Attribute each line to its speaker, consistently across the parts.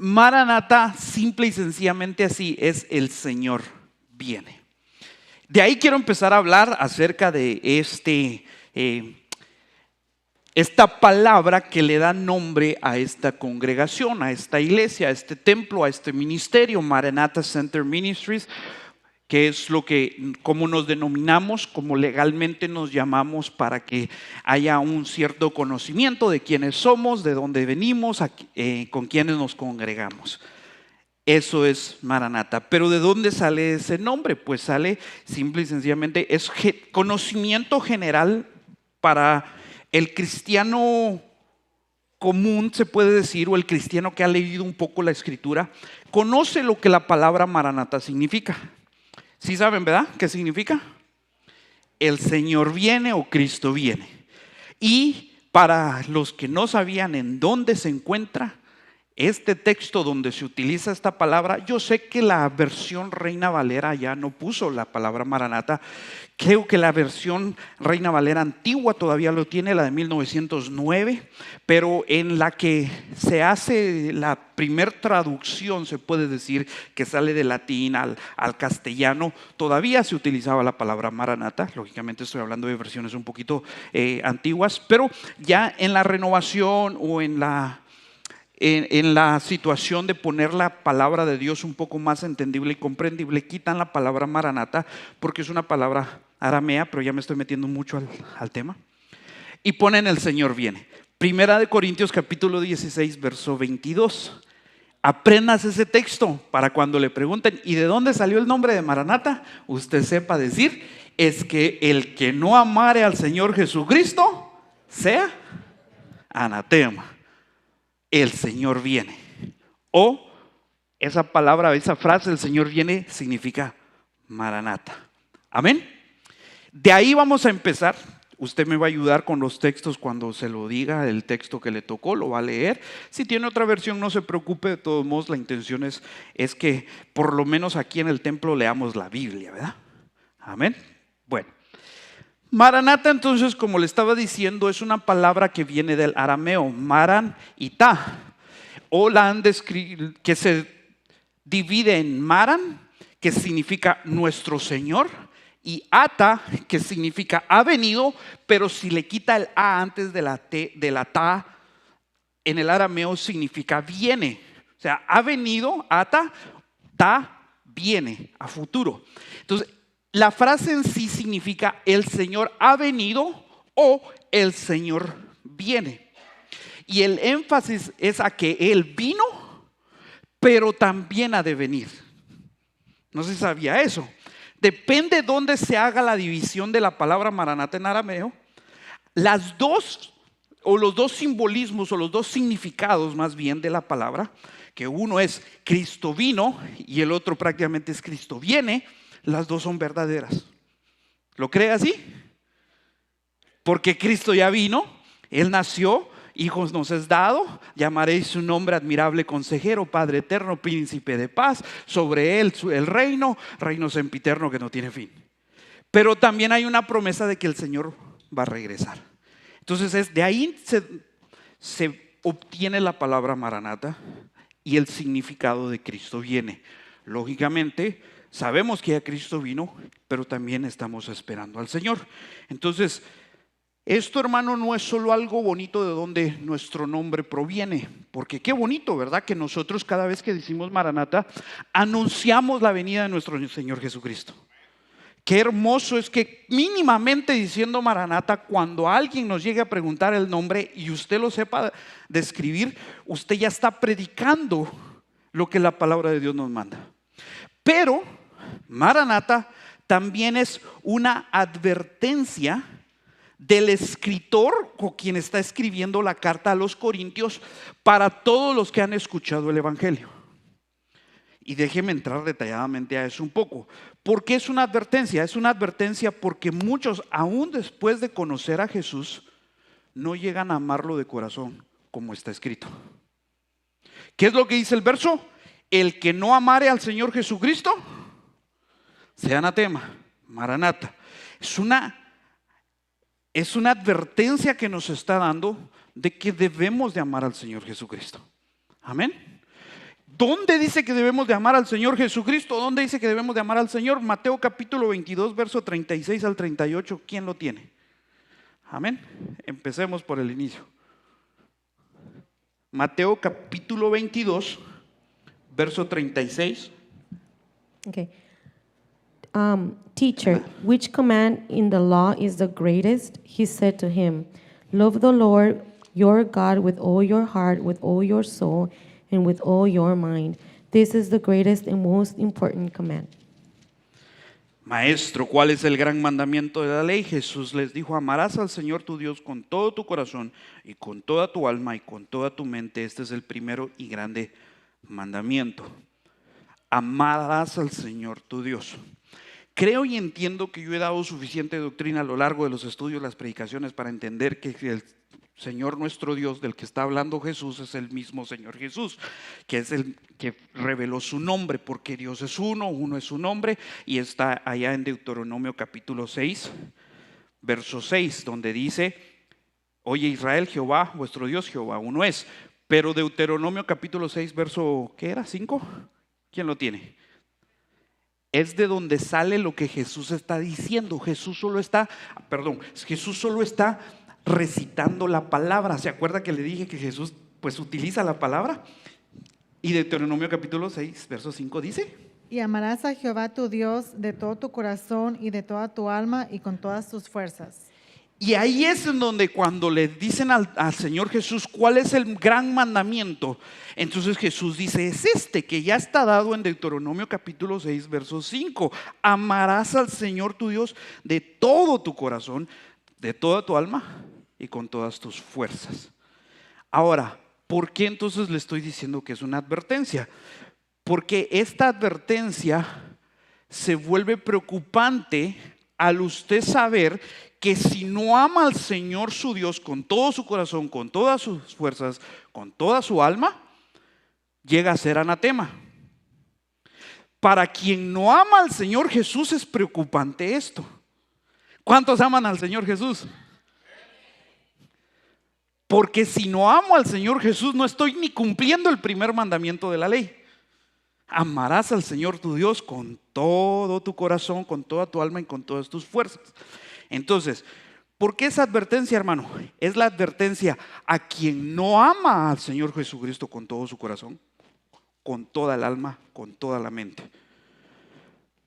Speaker 1: Maranata, simple y sencillamente así, es el Señor viene. De ahí quiero empezar a hablar acerca de esta palabra que le da nombre a esta congregación, a esta iglesia, a este templo, a este ministerio, Maranatha Center Ministries, que es como nos denominamos, como legalmente nos llamamos, para que haya un cierto conocimiento de quiénes somos, de dónde venimos, con quiénes nos congregamos. Eso es Maranatha. Pero ¿de dónde sale ese nombre? Pues sale simple y sencillamente, es conocimiento general para el cristiano común, se puede decir, o el cristiano que ha leído un poco la escritura, conoce lo que la palabra Maranatha significa. ¿Sí saben, verdad? ¿Qué significa? El Señor viene o Cristo viene. Y para los que no sabían en dónde se encuentra este texto donde se utiliza esta palabra, yo sé que la versión Reina Valera ya no puso la palabra Maranatha. Creo que la versión Reina Valera antigua todavía lo tiene, la de 1909, pero en la que se hace la primer traducción, se puede decir, que sale del latín al castellano, todavía se utilizaba la palabra Maranatha. Lógicamente estoy hablando de versiones un poquito antiguas, pero ya en la renovación o en la situación de poner la palabra de Dios un poco más entendible y comprendible, quitan la palabra Maranatha porque es una palabra aramea, pero ya me estoy metiendo mucho al tema, y ponen el Señor viene. Primera de Corintios capítulo 16 verso 22. Aprendas ese texto para cuando le pregunten ¿y de dónde salió el nombre de Maranatha? Usted sepa decir: es que el que no amare al Señor Jesucristo sea anatema. El Señor viene. O esa palabra, esa frase, el Señor viene, significa Maranatha. Amén. De ahí vamos a empezar. Usted me va a ayudar con los textos cuando se lo diga, el texto que le tocó, lo va a leer. Si tiene otra versión, no se preocupe. De todos modos, la intención es que por lo menos aquí en el templo leamos la Biblia, ¿verdad? Amén. Bueno. Maranatha, entonces, como le estaba diciendo, es una palabra que viene del arameo, maran y ta, o que se divide en maran, que significa nuestro Señor, y ata, que significa ha venido, pero si le quita el a antes de la ta, en el arameo significa viene. O sea, ha venido, ata, ta, viene, a futuro. Entonces, la frase en sí significa el Señor ha venido o el Señor viene. Y el énfasis es a que Él vino, pero también ha de venir. No sé si sabía eso. Depende de dónde se haga la división de la palabra Maranatha en arameo. Los dos simbolismos o los dos significados más bien de la palabra, que uno es Cristo vino y el otro prácticamente es Cristo viene. Las dos son verdaderas. ¿Lo cree así? Porque Cristo ya vino, Él nació, hijos nos es dado, llamaréis su nombre admirable consejero, Padre eterno, príncipe de paz, sobre Él el reino sempiterno que no tiene fin. Pero también hay una promesa de que el Señor va a regresar. Entonces de ahí se obtiene la palabra Maranatha y el significado de Cristo viene. Lógicamente, sabemos que ya Cristo vino, pero también estamos esperando al Señor. Entonces, esto, hermano, no es solo algo bonito de donde nuestro nombre proviene, porque qué bonito, ¿verdad? Que nosotros cada vez que decimos Maranatha, anunciamos la venida de nuestro Señor Jesucristo. Qué hermoso es que mínimamente diciendo Maranatha, cuando alguien nos llegue a preguntar el nombre y usted lo sepa describir, usted ya está predicando lo que la palabra de Dios nos manda. Pero Maranatha también es una advertencia del escritor o quien está escribiendo la carta a los Corintios para todos los que han escuchado el Evangelio. Y déjeme entrar detalladamente a eso un poco. ¿Por qué es una advertencia? Es una advertencia porque muchos, aún después de conocer a Jesús, no llegan a amarlo de corazón, como está escrito. ¿Qué es lo que dice el verso? El que no amare al Señor Jesucristo sea anatema, Maranatha. Es una advertencia que nos está dando de que debemos de amar al Señor Jesucristo. Amén. ¿Dónde dice que debemos de amar al Señor Jesucristo? ¿Dónde dice que debemos de amar al Señor? Mateo capítulo 22, verso 36 al 38. ¿Quién lo tiene? Amén. Empecemos por el inicio. Mateo capítulo 22, verso 36.
Speaker 2: Okay. Teacher, which command in the law is the greatest? He said to him, love the Lord your God with all your heart, with all your soul, and with all your mind. This is the greatest and most important command.
Speaker 1: Maestro, ¿cuál es el gran mandamiento de la ley? Jesús les dijo, amarás al Señor tu Dios con todo tu corazón y con toda tu alma y con toda tu mente. Este es el primero y grande mandamiento. Amarás al Señor tu Dios. Creo y entiendo que yo he dado suficiente doctrina a lo largo de los estudios, las predicaciones, para entender que el Señor nuestro Dios del que está hablando Jesús es el mismo Señor Jesús, que es el que reveló su nombre, porque Dios es uno es su nombre, y está allá en Deuteronomio capítulo 6, verso 6, donde dice, oye Israel, Jehová, vuestro Dios, Jehová uno es. Pero Deuteronomio capítulo 6, verso, ¿qué era? ¿5? ¿Quién lo tiene? Es de donde sale lo que Jesús está diciendo. Jesús solo está recitando la palabra. ¿Se acuerda que le dije que Jesús pues utiliza la palabra? Y Deuteronomio capítulo 6, verso 5 dice:
Speaker 3: y amarás a Jehová tu Dios de todo tu corazón y de toda tu alma y con todas tus fuerzas.
Speaker 1: Y ahí es en donde cuando le dicen al Señor Jesús cuál es el gran mandamiento, entonces Jesús dice, es este que ya está dado en Deuteronomio capítulo 6, verso 5. Amarás al Señor tu Dios de todo tu corazón, de toda tu alma y con todas tus fuerzas. Ahora, ¿por qué entonces le estoy diciendo que es una advertencia? Porque esta advertencia se vuelve preocupante al usted saber que si no ama al Señor su Dios con todo su corazón, con todas sus fuerzas, con toda su alma, llega a ser anatema. Para quien no ama al Señor Jesús es preocupante esto. ¿Cuántos aman al Señor Jesús? Porque si no amo al Señor Jesús, no estoy ni cumpliendo el primer mandamiento de la ley. Amarás al Señor tu Dios con todo tu corazón, con toda tu alma y con todas tus fuerzas. Entonces, ¿por qué esa advertencia, hermano? Es la advertencia a quien no ama al Señor Jesucristo con todo su corazón, con toda el alma, con toda la mente.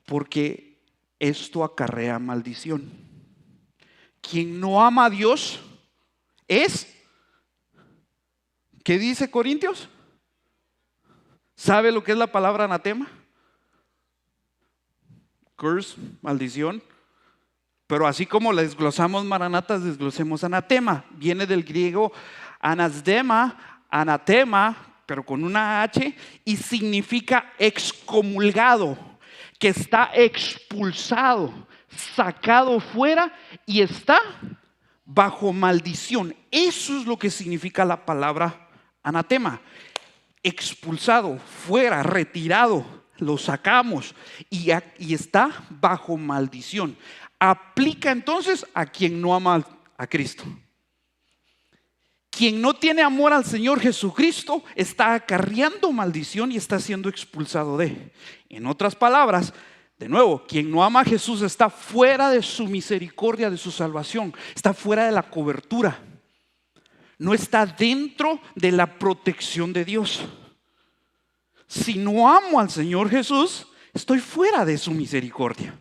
Speaker 1: Porque esto acarrea maldición. Quien no ama a Dios es, ¿qué dice Corintios? ¿Sabe lo que es la palabra anatema? Curse, maldición. Pero así como la desglosamos maranatas, desglosemos anatema. Viene del griego anasdema, anatema, pero con una H, y significa excomulgado, que está expulsado, sacado fuera y está bajo maldición. Eso es lo que significa la palabra anatema. Expulsado, fuera, retirado, lo sacamos y está bajo maldición. Aplica entonces a quien no ama a Cristo. Quien no tiene amor al Señor Jesucristo está acarreando maldición y está siendo expulsado de. En otras palabras, de nuevo, quien no ama a Jesús está fuera de su misericordia, de su salvación, está fuera de la cobertura. No está dentro de la protección de Dios. Si no amo al Señor Jesús, estoy fuera de su misericordia.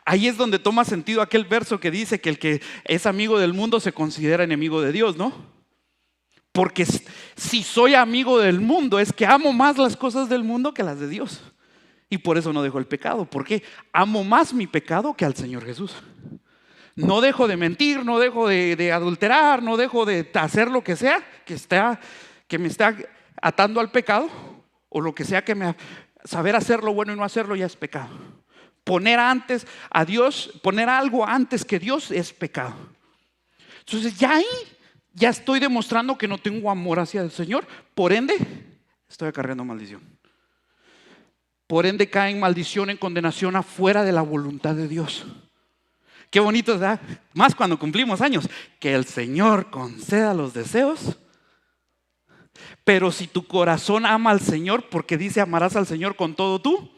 Speaker 1: Ahí es donde toma sentido aquel verso que dice que el que es amigo del mundo se considera enemigo de Dios, ¿no? Porque si soy amigo del mundo es que amo más las cosas del mundo que las de Dios. Y por eso no dejo el pecado, porque amo más mi pecado que al Señor Jesús. No dejo de mentir, no dejo de adulterar, no dejo de hacer lo que sea que me está atando al pecado, o lo que sea saber hacer lo bueno y no hacerlo ya es pecado. Poner antes a Dios, poner algo antes que Dios es pecado. Entonces ya ahí ya estoy demostrando que no tengo amor hacia el Señor. Por ende, estoy acarreando maldición. Por ende cae en maldición, en condenación afuera de la voluntad de Dios. Qué bonito, ¿verdad? Más cuando cumplimos años. Que el Señor conceda los deseos Pero si tu corazón ama al Señor, porque dice amarás al Señor con todo tú,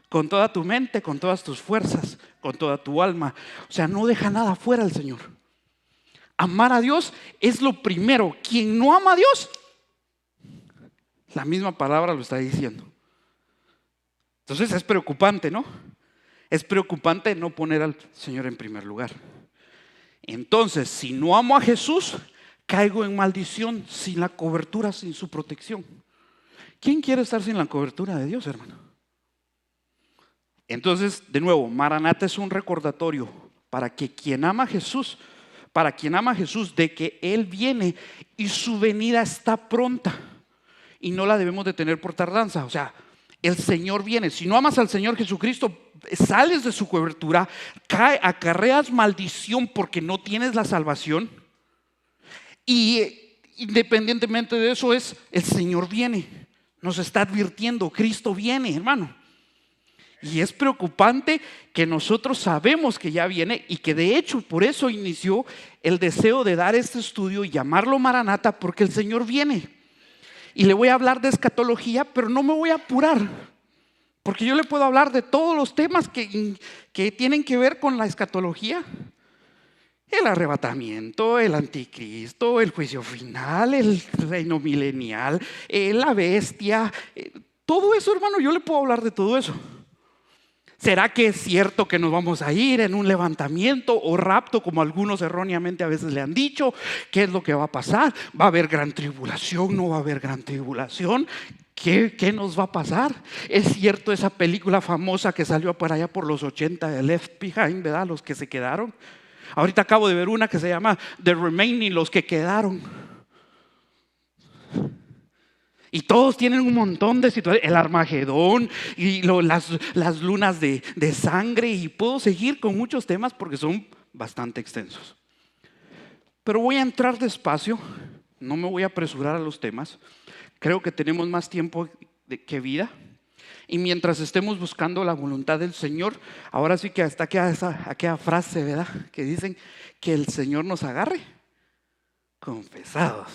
Speaker 1: con toda tu mente, con todas tus fuerzas, con toda tu alma. O sea, no deja nada fuera el Señor. Amar a Dios es lo primero. Quien no ama a Dios, la misma palabra lo está diciendo. Entonces es preocupante, ¿no? Es preocupante no poner al Señor en primer lugar. Entonces, si no amo a Jesús, caigo en maldición, sin la cobertura, sin su protección. ¿Quién quiere estar sin la cobertura de Dios, hermano? Entonces, de nuevo, Maranata es un recordatorio para que quien ama a Jesús, de que Él viene y su venida está pronta y no la debemos de tener por tardanza. O sea, el Señor viene. Si no amas al Señor Jesucristo, sales de su cobertura, acarreas maldición porque no tienes la salvación. Y independientemente de eso, el Señor viene. Nos está advirtiendo, Cristo viene, hermano. Y es preocupante que nosotros sabemos que ya viene y que de hecho por eso inició el deseo de dar este estudio y llamarlo Maranata, porque el Señor viene. Y le voy a hablar de escatología, pero no me voy a apurar, porque yo le puedo hablar de todos los temas que tienen que ver con la escatología. El arrebatamiento, el anticristo, el juicio final, el reino milenial, la bestia, todo eso, hermano, yo le puedo hablar de todo eso. ¿Será que es cierto que nos vamos a ir en un levantamiento o rapto, como algunos erróneamente a veces le han dicho? ¿Qué es lo que va a pasar? ¿Va a haber gran tribulación? ¿No va a haber gran tribulación? ¿Qué nos va a pasar? ¿Es cierto esa película famosa que salió por allá por los 80 de Left Behind, ¿verdad? Los que se quedaron. Ahorita acabo de ver una que se llama The Remaining, los que quedaron. Y todos tienen un montón de situaciones, el Armagedón y las lunas de sangre, y puedo seguir con muchos temas porque son bastante extensos. Pero voy a entrar despacio, no me voy a apresurar a los temas. Creo que tenemos más tiempo que vida. Y mientras estemos buscando la voluntad del Señor, ahora sí que hasta aquella frase, ¿verdad? Que dicen que el Señor nos agarre confesados.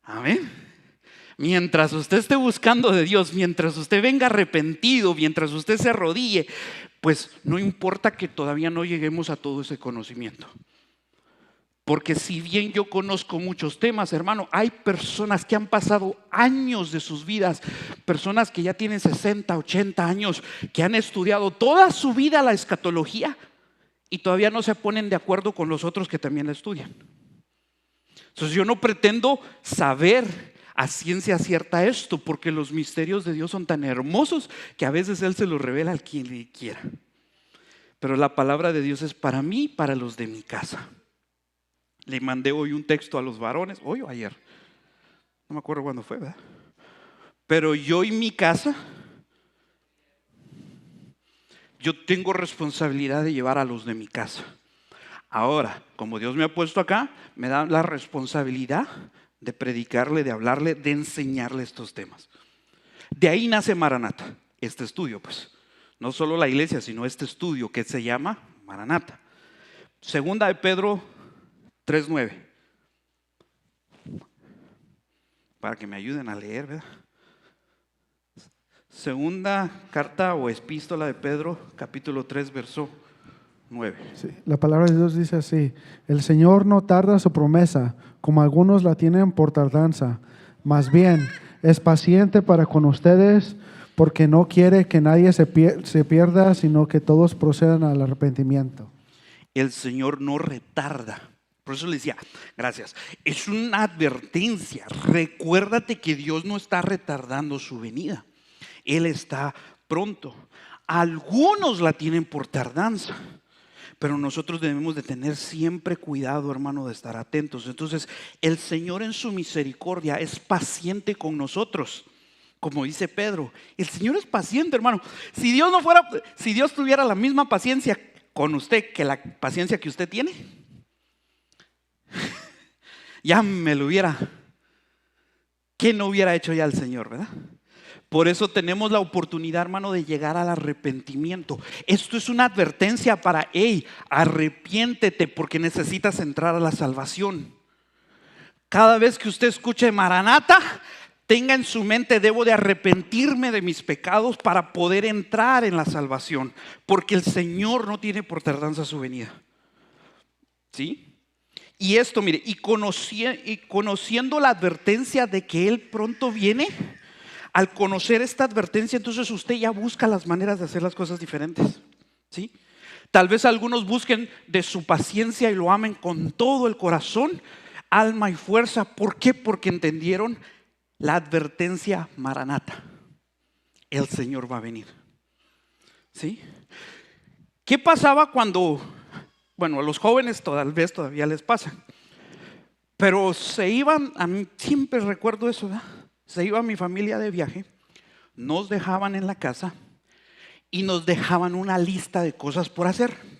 Speaker 1: Amén. Mientras usted esté buscando de Dios, mientras usted venga arrepentido, mientras usted se arrodille, pues no importa que todavía no lleguemos a todo ese conocimiento. Porque si bien yo conozco muchos temas, hermano, hay personas que han pasado años de sus vidas, personas que ya tienen 60, 80 años, que han estudiado toda su vida la escatología y todavía no se ponen de acuerdo con los otros que también la estudian. Entonces yo no pretendo saber a ciencia cierta esto, porque los misterios de Dios son tan hermosos que a veces Él se los revela a quien le quiera. Pero la palabra de Dios es para mí y para los de mi casa. Le mandé hoy un texto a los varones, hoy o ayer, no me acuerdo cuándo fue, ¿verdad? Pero yo y mi casa, yo tengo responsabilidad de llevar a los de mi casa. Ahora, como Dios me ha puesto acá, me da la responsabilidad de predicarle, de hablarle, de enseñarle estos temas. De ahí nace Maranata, este estudio, pues. No solo la iglesia, sino este estudio que se llama Maranata. Segunda de Pedro 3:9. Para que me ayuden a leer, ¿verdad? Segunda carta o epístola de Pedro, capítulo 3, verso 9.
Speaker 4: Sí, la palabra de Dios dice así: el Señor no tarda su promesa, como algunos la tienen por tardanza, más bien es paciente para con ustedes, porque no quiere que nadie se pierda, sino que todos procedan al arrepentimiento.
Speaker 1: El Señor no retarda. Por eso le decía, gracias. Es una advertencia. Recuérdate que Dios no está retardando su venida. Él está pronto. Algunos la tienen por tardanza, pero nosotros debemos de tener siempre cuidado, hermano, de estar atentos. Entonces, el Señor en su misericordia es paciente con nosotros. Como dice Pedro, el Señor es paciente, hermano. Si Dios tuviera la misma paciencia con usted que la paciencia que usted tiene, ya me lo hubiera, ¿qué no hubiera hecho ya el Señor, verdad? Por eso tenemos la oportunidad, hermano, de llegar al arrepentimiento. Esto es una advertencia para, arrepiéntete porque necesitas entrar a la salvación. Cada vez que usted escuche Maranata, tenga en su mente: debo de arrepentirme de mis pecados para poder entrar en la salvación, porque el Señor no tiene por tardanza su venida. ¿Sí? Y esto, mire, y conociendo la advertencia de que Él pronto viene, al conocer esta advertencia, entonces usted ya busca las maneras de hacer las cosas diferentes. ¿Sí? Tal vez algunos busquen de su paciencia y lo amen con todo el corazón, alma y fuerza. ¿Por qué? Porque entendieron la advertencia Maranata: el Señor va a venir. ¿Sí? ¿Qué pasaba cuando, bueno, a los jóvenes tal vez todavía les pasa, pero se iban, a mí siempre recuerdo eso, ¿verdad? Se iba mi familia de viaje, nos dejaban en la casa y nos dejaban una lista de cosas por hacer.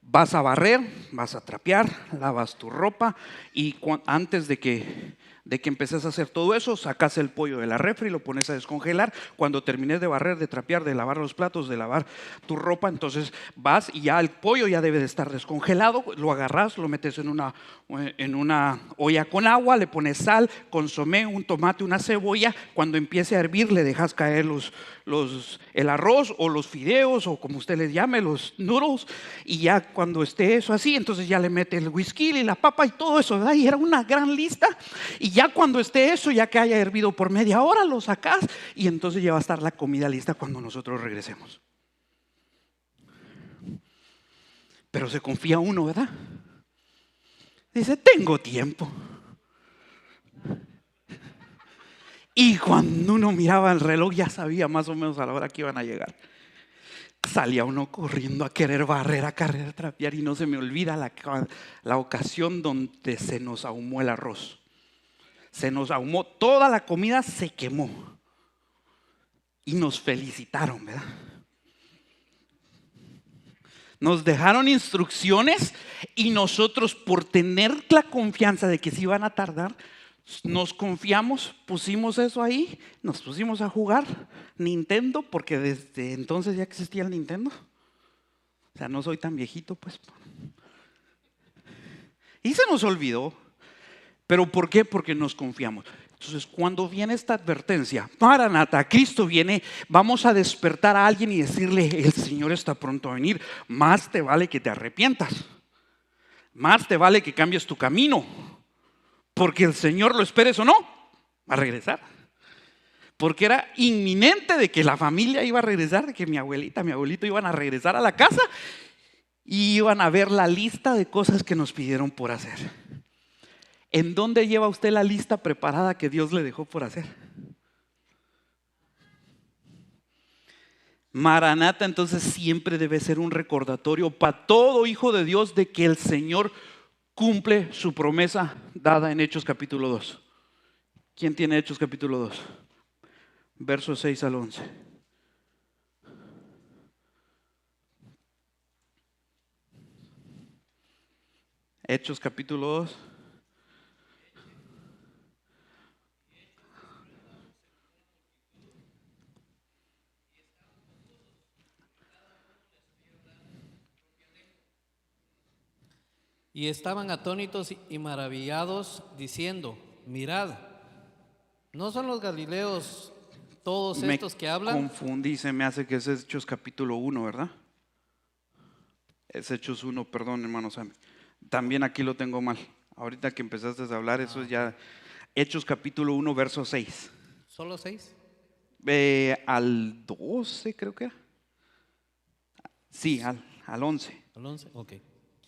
Speaker 1: Vas a barrer, vas a trapear, lavas tu ropa y antes de que empeces a hacer todo eso, sacas el pollo de la refri y lo pones a descongelar. Cuando termines de barrer, de trapear, de lavar los platos, de lavar tu ropa, entonces vas y ya el pollo ya debe de estar descongelado. Lo agarras, lo metes en una olla con agua, le pones sal, consomé, un tomate, una cebolla. Cuando empiece a hervir, le dejas caer el arroz o los fideos o como usted les llame, los noodles, y ya cuando esté eso así, entonces ya le mete el whisky y la papa y todo eso, ¿verdad? Y era una gran lista. Y ya cuando esté eso, ya que haya hervido por media hora, lo sacas y entonces ya va a estar la comida lista cuando nosotros regresemos. Pero se confía uno, ¿verdad? Dice: tengo tiempo. Y cuando uno miraba el reloj, ya sabía más o menos a la hora que iban a llegar. Salía uno corriendo a querer barrer, a querer trapear, y no se me olvida la ocasión donde se nos ahumó el arroz. Se nos ahumó, toda la comida se quemó. Y nos felicitaron, ¿verdad? Nos dejaron instrucciones y nosotros, por tener la confianza de que se iban a tardar, nos confiamos, pusimos eso ahí, nos pusimos a jugar Nintendo, porque desde entonces ya existía el Nintendo. O sea, no soy tan viejito, pues. Y se nos olvidó. ¿Pero por qué? Porque nos confiamos. Entonces, cuando viene esta advertencia, Maranata, Cristo viene, vamos a despertar a alguien y decirle: el Señor está pronto a venir. Más te vale que te arrepientas. Más te vale que cambies tu camino. Porque el Señor, lo esperes o no, va a regresar. Porque era inminente de que la familia iba a regresar, de que mi abuelita, mi abuelito iban a regresar a la casa y iban a ver la lista de cosas que nos pidieron por hacer. ¿En dónde lleva usted la lista preparada que Dios le dejó por hacer? Maranata entonces siempre debe ser un recordatorio para todo hijo de Dios de que el Señor cumple su promesa dada en Hechos capítulo 2. ¿Quién tiene Hechos capítulo 2? Versos 6 al 11. Hechos capítulo 2.
Speaker 5: Y estaban atónitos y maravillados, diciendo: mirad, ¿no son los galileos todos estos que hablan?
Speaker 1: Me confundí, se me hace que es Hechos capítulo 1, ¿verdad? Es Hechos 1, perdón, hermano Sam. También aquí lo tengo mal. Ahorita que empezaste a hablar, eso es ya Hechos capítulo 1, verso 6.
Speaker 5: ¿Solo 6?
Speaker 1: Al 12 creo que era. Sí, al 11.
Speaker 5: ¿Al 11? Ok.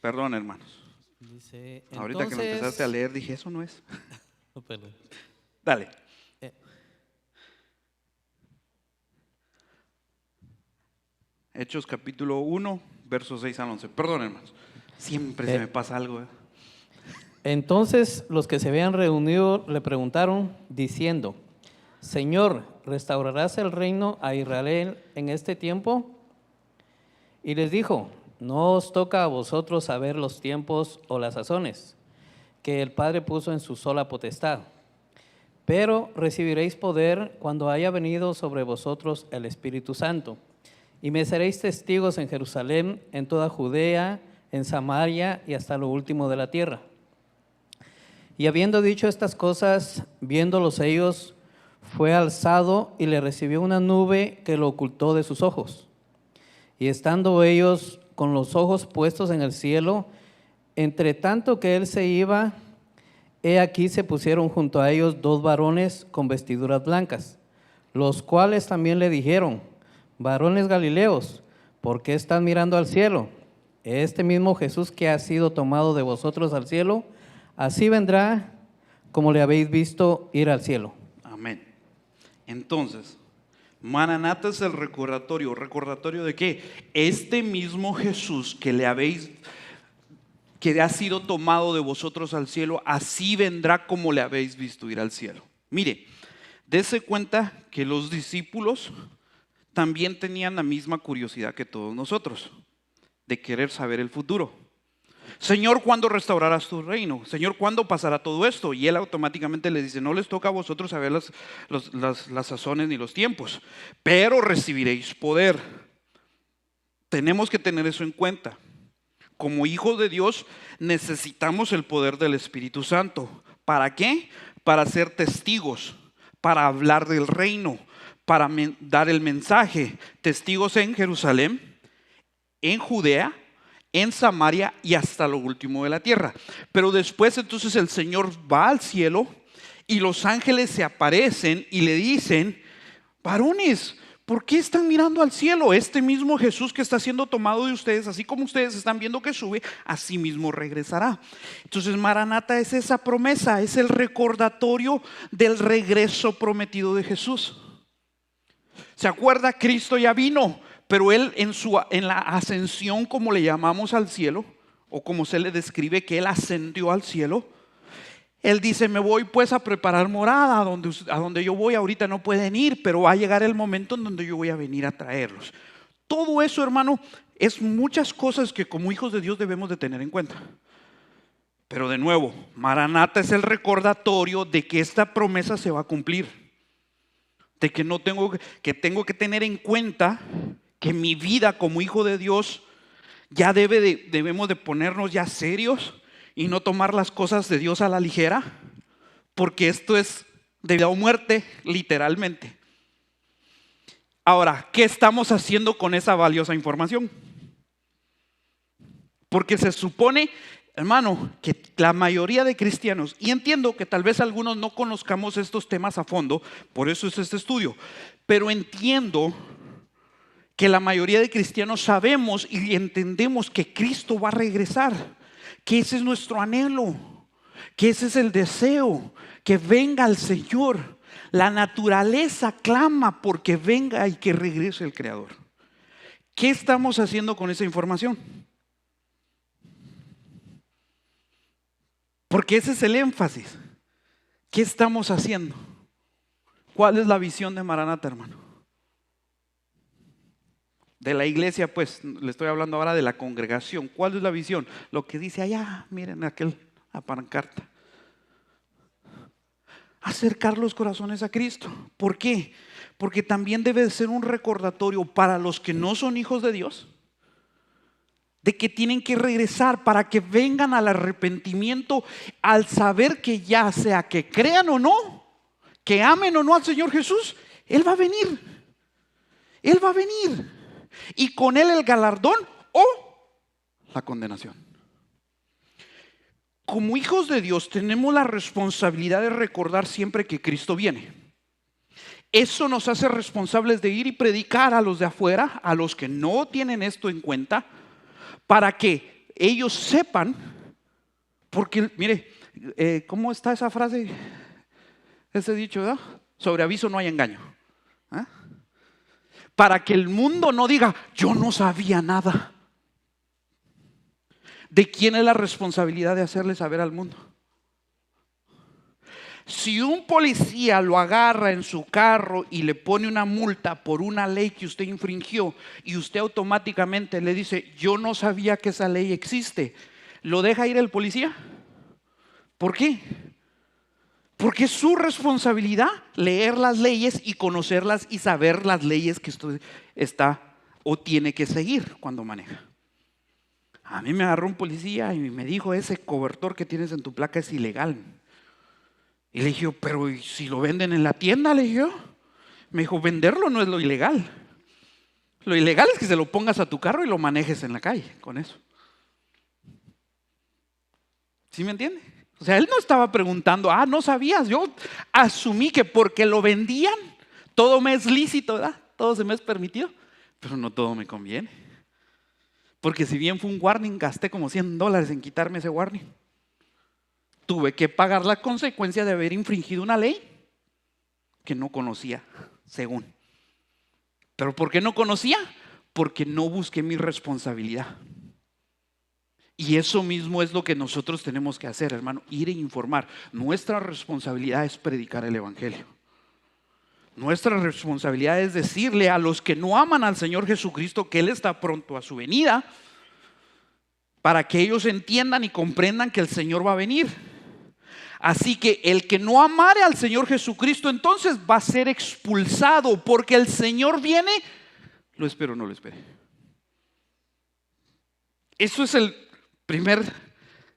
Speaker 1: Perdón, hermanos.
Speaker 5: Dice,
Speaker 1: Ahorita que me empezaste a leer dije: eso no es.
Speaker 5: Oh, perdón.
Speaker 1: Dale. Hechos capítulo 1, versos 6 al 11. Perdón, hermanos. Siempre se me pasa algo.
Speaker 5: Entonces los que se habían reunido le preguntaron diciendo: Señor, ¿restaurarás el reino a Israel en este tiempo? Y les dijo: no os toca a vosotros saber los tiempos o las sazones que el Padre puso en su sola potestad, pero recibiréis poder cuando haya venido sobre vosotros el Espíritu Santo, y me seréis testigos en Jerusalén, en toda Judea, en Samaria y hasta lo último de la tierra. Y habiendo dicho estas cosas, viéndolos ellos, fue alzado y le recibió una nube que lo ocultó de sus ojos. Y estando ellos con los ojos puestos en el cielo, entre tanto que él se iba, he aquí se pusieron junto a ellos 2 varones con vestiduras blancas, los cuales también le dijeron: varones Galileos, ¿por qué están mirando al cielo? Este mismo Jesús que ha sido tomado de vosotros al cielo, así vendrá como le habéis visto ir al cielo.
Speaker 1: Amén. Entonces, Maranata es el recordatorio. ¿Recordatorio de qué? Este mismo Jesús que ha sido tomado de vosotros al cielo, así vendrá como le habéis visto ir al cielo. Mire, dése cuenta que los discípulos también tenían la misma curiosidad que todos nosotros, de querer saber el futuro. Señor, ¿cuándo restaurarás tu reino? Señor, ¿cuándo pasará todo esto? Y él automáticamente les dice: no les toca a vosotros saber las sazones ni los tiempos, pero recibiréis poder. Tenemos que tener eso en cuenta. Como hijos de Dios necesitamos el poder del Espíritu Santo. ¿Para qué? Para ser testigos, para hablar del reino, para dar el mensaje. Testigos en Jerusalén, en Judea, en Samaria y hasta lo último de la tierra. Pero después entonces el Señor va al cielo y los ángeles se aparecen y le dicen: varones, ¿por qué están mirando al cielo? Este mismo Jesús que está siendo tomado de ustedes, así como ustedes están viendo que sube, así mismo regresará. Entonces Maranata es esa promesa, es el recordatorio del regreso prometido de Jesús. ¿Se acuerda? Cristo ya vino, pero Él en la ascensión, como le llamamos al cielo, o como se le describe que Él ascendió al cielo, Él dice: me voy pues a preparar morada, a donde yo voy ahorita no pueden ir, pero va a llegar el momento en donde yo voy a venir a traerlos. Todo eso, hermano, es muchas cosas que como hijos de Dios debemos de tener en cuenta. Pero de nuevo, Maranata es el recordatorio de que esta promesa se va a cumplir, de que tengo que tener en cuenta que mi vida como hijo de Dios ya debemos de ponernos ya serios y no tomar las cosas de Dios a la ligera, porque esto es de vida o muerte, literalmente. Ahora, ¿qué estamos haciendo con esa valiosa información? Porque se supone, hermano, que la mayoría de cristianos, y entiendo que tal vez algunos no conozcamos estos temas a fondo, por eso es este estudio, pero entiendo que la mayoría de cristianos sabemos y entendemos que Cristo va a regresar, que ese es nuestro anhelo, que ese es el deseo, que venga el Señor. La naturaleza clama porque venga y que regrese el Creador. ¿Qué estamos haciendo con esa información? Porque ese es el énfasis. ¿Qué estamos haciendo? ¿Cuál es la visión de Maranata, hermano? De la iglesia, pues, le estoy hablando ahora de la congregación. ¿Cuál es la visión? Lo que dice allá, miren aquel pancarta. Acercar los corazones a Cristo. ¿Por qué? Porque también debe de ser un recordatorio para los que no son hijos de Dios, de que tienen que regresar para que vengan al arrepentimiento, al saber que ya sea que crean o no, que amen o no al Señor Jesús, Él va a venir. Él va a venir. Y con Él el galardón o la condenación. Como hijos de Dios tenemos la responsabilidad de recordar siempre que Cristo viene. Eso nos hace responsables de ir y predicar a los de afuera, a los que no tienen esto en cuenta, para que ellos sepan, porque mire, ¿cómo está esa frase? Ese dicho, ¿verdad? Sobre aviso no hay engaño. ¿Ah? Para que el mundo no diga: yo no sabía nada. ¿De quién es la responsabilidad de hacerle saber al mundo? Si un policía lo agarra en su carro y le pone una multa por una ley que usted infringió y usted automáticamente le dice: yo no sabía que esa ley existe, ¿lo deja ir el policía? ¿Por qué? Porque es su responsabilidad leer las leyes y conocerlas y saber las leyes que usted está o tiene que seguir cuando maneja. A mí me agarró un policía y me dijo: ese cobertor que tienes en tu placa es ilegal. Y le dije, pero ¿y si lo venden en la tienda? Le dije yo. Me dijo, venderlo no es lo ilegal. Lo ilegal es que se lo pongas a tu carro y lo manejes en la calle con eso. ¿Sí me entiende? O sea, él no estaba preguntando, no sabías. Yo asumí que porque lo vendían, todo me es lícito, ¿verdad? Todo se me es permitido, pero no todo me conviene. Porque si bien fue un warning, gasté como $100 en quitarme ese warning. Tuve que pagar la consecuencia de haber infringido una ley que no conocía, según. ¿Pero por qué no conocía? Porque no busqué mi responsabilidad. Y eso mismo es lo que nosotros tenemos que hacer, hermano, ir e informar. Nuestra responsabilidad es predicar el evangelio. Nuestra responsabilidad es decirle a los que no aman al Señor Jesucristo que Él está pronto a su venida, para que ellos entiendan y comprendan que el Señor va a venir. Así que el que no amare al Señor Jesucristo entonces va a ser expulsado, porque el Señor viene, lo espero o no lo espere. Eso es el primer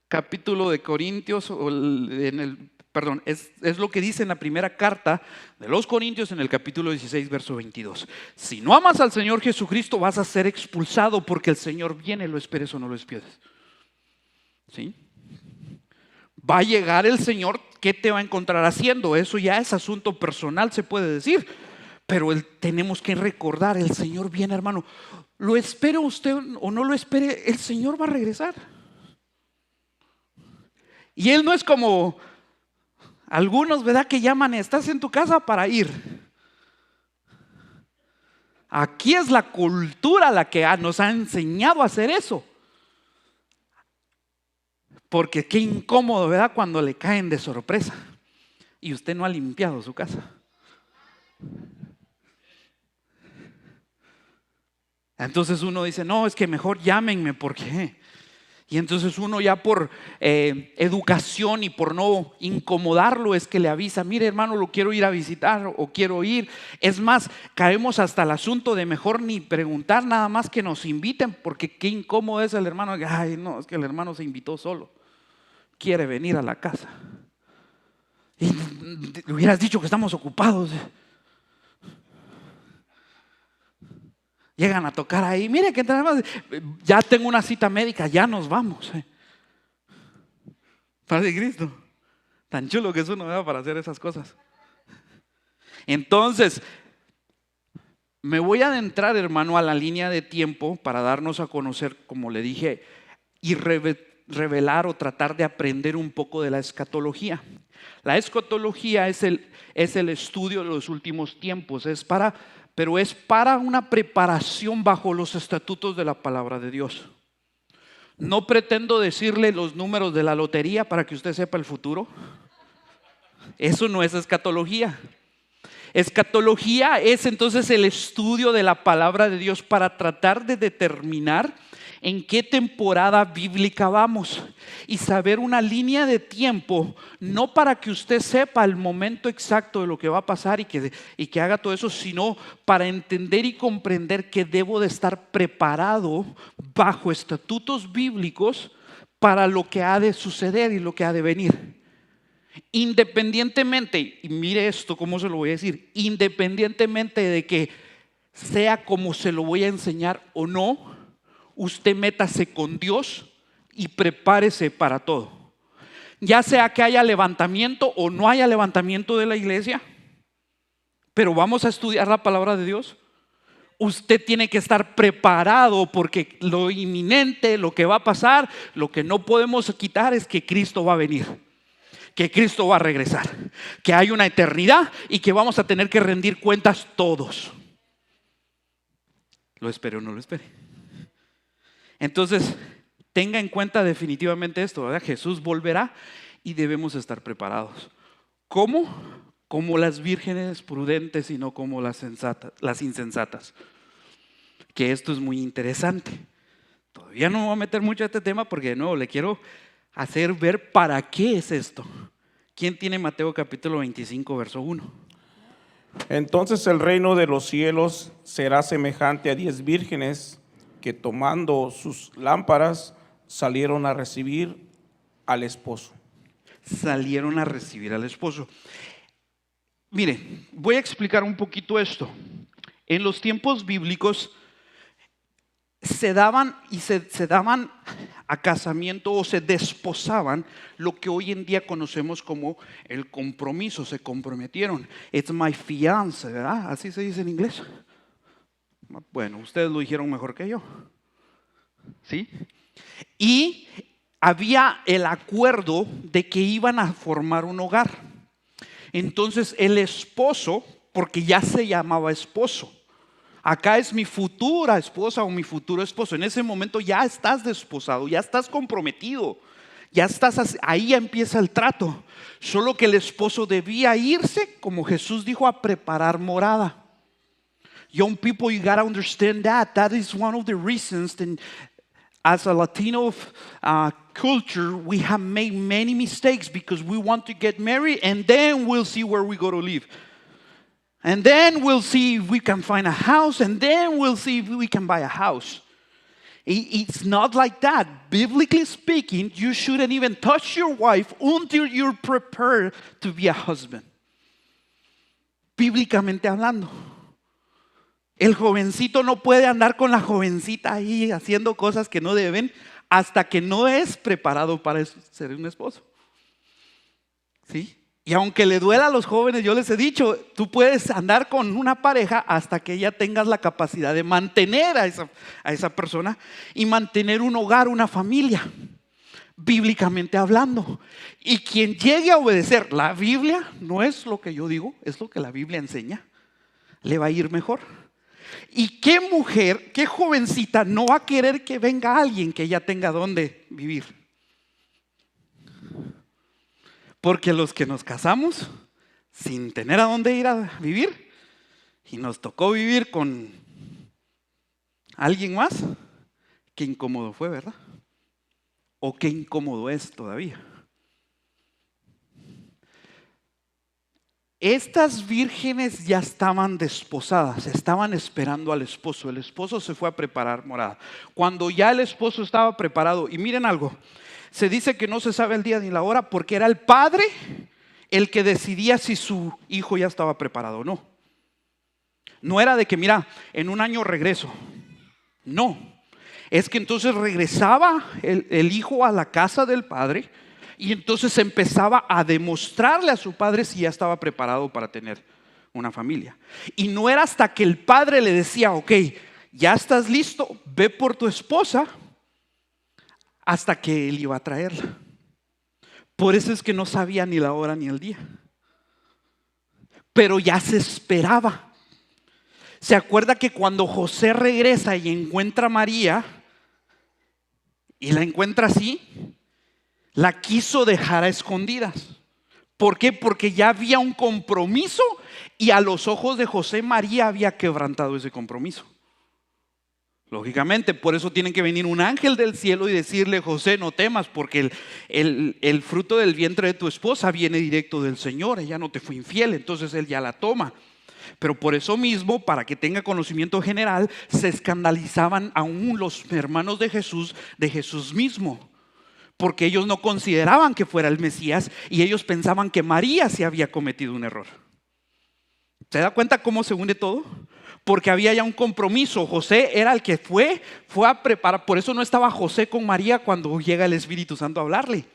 Speaker 1: capítulo de Corintios, es lo que dice en la primera carta de los Corintios en el capítulo 16, verso 22. Si no amas al Señor Jesucristo vas a ser expulsado, porque el Señor viene, lo esperes o no lo esperes. ¿Sí? Va a llegar el Señor, ¿qué te va a encontrar haciendo? Eso ya es asunto personal, se puede decir. Pero tenemos que recordar, el Señor viene, hermano. Lo espere usted o no lo espere, el Señor va a regresar. Y Él no es como algunos, ¿verdad?, que llaman, estás en tu casa para ir. Aquí es la cultura la que nos ha enseñado a hacer eso. Porque qué incómodo, ¿verdad?, cuando le caen de sorpresa y usted no ha limpiado su casa. Entonces uno dice, no, es que mejor llámenme, porque... Y entonces uno ya por educación y por no incomodarlo es que le avisa, mire hermano, lo quiero ir a visitar o quiero ir. Es más, caemos hasta el asunto de mejor ni preguntar, nada más que nos inviten, porque qué incómodo es el hermano. Ay, no, es que el hermano se invitó solo, quiere venir a la casa. Y le hubieras dicho que estamos ocupados. Llegan a tocar ahí, mire que ya tengo una cita médica, ya nos vamos. Padre Cristo, tan chulo que es uno, ¿verdad?, para hacer esas cosas. Entonces, me voy a adentrar, hermano, a la línea de tiempo para darnos a conocer, como le dije, y revelar o tratar de aprender un poco de la escatología. La escatología es el estudio de los últimos tiempos, pero es para una preparación bajo los estatutos de la palabra de Dios. No pretendo decirle los números de la lotería para que usted sepa el futuro. Eso no es escatología. Escatología es entonces el estudio de la palabra de Dios para tratar de determinar en qué temporada bíblica vamos y saber una línea de tiempo, no para que usted sepa el momento exacto de lo que va a pasar y que haga todo eso, sino para entender y comprender que debo de estar preparado bajo estatutos bíblicos para lo que ha de suceder y lo que ha de venir. Independientemente, y mire esto, cómo se lo voy a decir, independientemente de que sea como se lo voy a enseñar o no, usted métase con Dios y prepárese para todo. Ya sea que haya levantamiento o no haya levantamiento de la iglesia, pero vamos a estudiar la palabra de Dios. Usted tiene que estar preparado, porque lo inminente, lo que va a pasar, lo que no podemos quitar es que Cristo va a venir, que Cristo va a regresar, que hay una eternidad y que vamos a tener que rendir cuentas todos. Lo espere o no lo espere. Entonces, tenga en cuenta definitivamente esto, ¿verdad? Jesús volverá y debemos estar preparados. ¿Cómo? Como las vírgenes prudentes y no como las insensatas. Que esto es muy interesante. Todavía no me voy a meter mucho a este tema porque de nuevo le quiero hacer ver para qué es esto. ¿Quién tiene Mateo capítulo 25, verso 1?
Speaker 6: Entonces el reino de los cielos será semejante a 10 vírgenes que tomando sus lámparas salieron a recibir al esposo.
Speaker 1: salieron a recibir al esposo. Mire, voy a explicar un poquito esto. En los tiempos bíblicos se daban a casamiento o se desposaban lo que hoy en día conocemos como el compromiso. Se comprometieron. It's my fiance, ¿verdad? Así se dice en inglés. Bueno, ustedes lo dijeron mejor que yo. ¿Sí? Y había el acuerdo de que iban a formar un hogar. Entonces el esposo, porque ya se llamaba esposo, acá es mi futura esposa o mi futuro esposo. En ese momento ya estás desposado, ya estás comprometido, ya estás, ahí ya empieza el trato. Solo que el esposo debía irse, como Jesús dijo, a preparar morada. Young people, you gotta understand that. That is one of the reasons that as a Latino culture, we have made many mistakes because we want to get married and then we'll see where we go to live. And then we'll see if we can find a house, and then we'll see if we can buy a house. It's not like that. Biblically speaking, you shouldn't even touch your wife until you're prepared to be a husband. Bíblicamente hablando. El jovencito no puede andar con la jovencita ahí haciendo cosas que no deben hasta que no es preparado para ser un esposo. ¿Sí? Y aunque le duela a los jóvenes, yo les he dicho, tú puedes andar con una pareja hasta que ya tengas la capacidad de mantener a esa persona y mantener un hogar, una familia, bíblicamente hablando. Y quien llegue a obedecer la Biblia, no es lo que yo digo, es lo que la Biblia enseña, le va a ir mejor. ¿Y qué mujer, qué jovencita no va a querer que venga alguien que ya tenga dónde vivir? Porque los que nos casamos sin tener a dónde ir a vivir y nos tocó vivir con alguien más, qué incómodo fue, ¿verdad? O qué incómodo es todavía. Estas vírgenes ya estaban desposadas, estaban esperando al esposo. El esposo se fue a preparar morada. Cuando ya el esposo estaba preparado, y miren algo, se dice que no se sabe el día ni la hora porque era el padre el que decidía si su hijo ya estaba preparado o no. No era de que, mira, en un año regreso. No, es que entonces regresaba el hijo a la casa del padre y entonces empezaba a demostrarle a su padre si ya estaba preparado para tener una familia. Y no era hasta que el padre le decía, ok, ya estás listo, ve por tu esposa, hasta que él iba a traerla. Por eso es que no sabía ni la hora ni el día. Pero ya se esperaba. ¿Se acuerda que cuando José regresa y encuentra a María y la encuentra así, la quiso dejar a escondidas? ¿Por qué? Porque ya había un compromiso y a los ojos de José, María había quebrantado ese compromiso. Lógicamente, por eso tiene que venir un ángel del cielo y decirle, José, no temas, porque el fruto del vientre de tu esposa viene directo del Señor, ella no te fue infiel, entonces él ya la toma. Pero por eso mismo, para que tenga conocimiento general, se escandalizaban aún los hermanos de Jesús mismo, porque ellos no consideraban que fuera el Mesías y ellos pensaban que María se había cometido un error. ¿Se da cuenta cómo se une todo? Porque había ya un compromiso. José era el que fue a preparar. Por eso no estaba José con María cuando llega el Espíritu Santo a hablarle.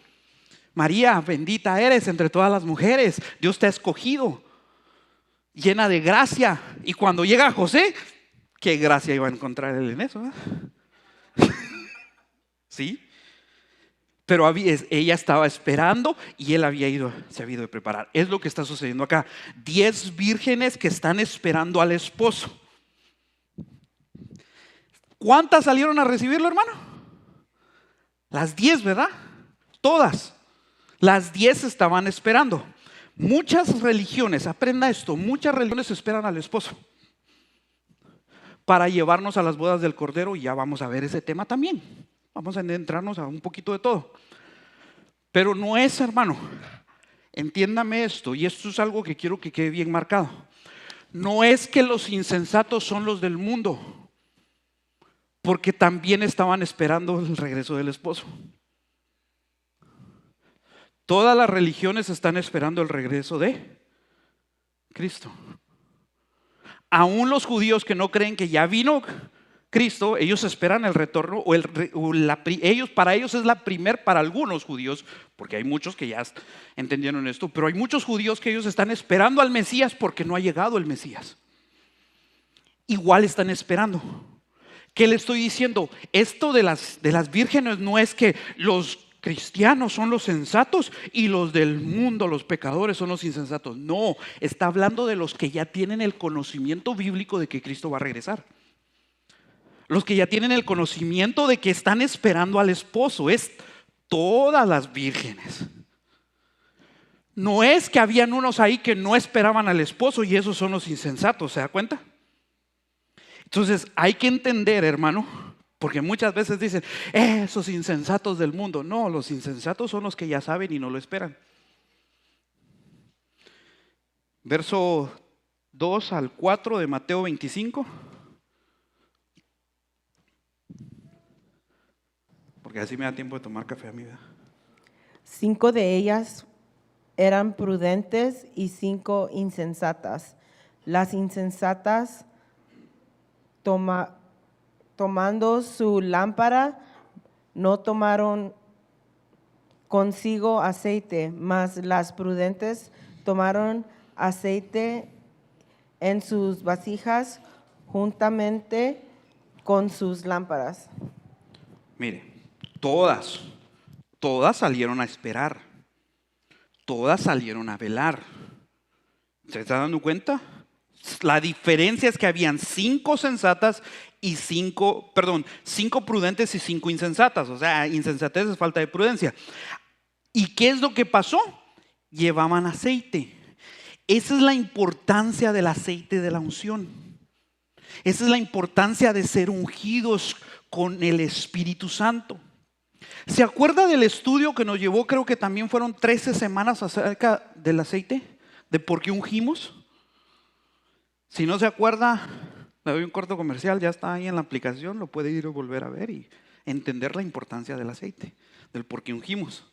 Speaker 1: María, bendita eres entre todas las mujeres, Dios te ha escogido, llena de gracia. Y cuando llega José, ¿qué gracia iba a encontrar él en eso? ¿Sí? Pero ella estaba esperando y él se había ido de preparar. Es lo que está sucediendo acá. 10 vírgenes que están esperando al esposo. ¿Cuántas salieron a recibirlo, hermano? Las 10, ¿verdad? Todas. Las 10 estaban esperando. Muchas religiones, aprenda esto, muchas religiones esperan al esposo para llevarnos a las bodas del Cordero, y ya vamos a ver ese tema también. Vamos a adentrarnos a un poquito de todo. Pero no es, hermano, entiéndame esto, y esto es algo que quiero que quede bien marcado. No es que los insensatos son los del mundo, porque también estaban esperando el regreso del esposo. Todas las religiones están esperando el regreso de Cristo. Aún los judíos que no creen que ya vino Cristo, ellos esperan el retorno para ellos es para algunos judíos, porque hay muchos que ya entendieron esto, pero hay muchos judíos que ellos están esperando al Mesías porque no ha llegado el Mesías. Igual están esperando. ¿Qué le estoy diciendo? Esto de las vírgenes no es que los cristianos son los sensatos y los del mundo, los pecadores, son los insensatos. No, está hablando de los que ya tienen el conocimiento bíblico de que Cristo va a regresar. Los que ya tienen el conocimiento de que están esperando al esposo. Es todas las vírgenes. No es que habían unos ahí que no esperaban al esposo y esos son los insensatos, ¿se da cuenta? Entonces hay que entender, hermano, porque muchas veces dicen, esos insensatos del mundo. No, los insensatos son los que ya saben y no lo esperan. Verso 2 al 4 de Mateo 25. Porque así me da tiempo de tomar café a mi vida.
Speaker 7: 5 de ellas eran prudentes y 5 insensatas. Las insensatas, tomando su lámpara, no tomaron consigo aceite, mas las prudentes tomaron aceite en sus vasijas juntamente con sus lámparas.
Speaker 1: Mire, todas salieron a esperar, todas salieron a velar. ¿Se está dando cuenta? La diferencia es que habían 5 sensatas y 5 prudentes y 5 insensatas. O sea, insensatez es falta de prudencia. ¿Y qué es lo que pasó? Llevaban aceite. Esa es la importancia del aceite de la unción. Esa es la importancia de ser ungidos con el Espíritu Santo. ¿Se acuerda del estudio que nos llevó? Creo que también fueron 13 semanas acerca del aceite, de por qué ungimos. Si no se acuerda, le doy un corto comercial, ya está ahí en la aplicación, lo puede ir a volver a ver y entender la importancia del aceite, del por qué ungimos.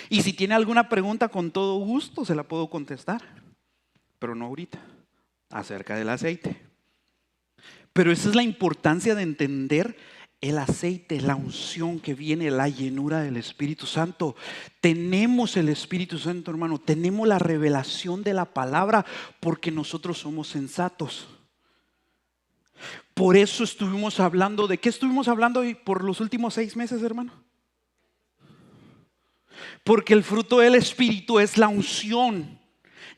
Speaker 1: Y si tiene alguna pregunta, con todo gusto se la puedo contestar, pero no ahorita, acerca del aceite. Pero esa es la importancia de entender el aceite, la unción que viene, la llenura del Espíritu Santo. Tenemos el Espíritu Santo, hermano. Tenemos la revelación de la palabra porque nosotros somos sensatos. Por eso estuvimos hablando, ¿de qué estuvimos hablando por los últimos 6 meses, hermano? Porque el fruto del Espíritu es la unción.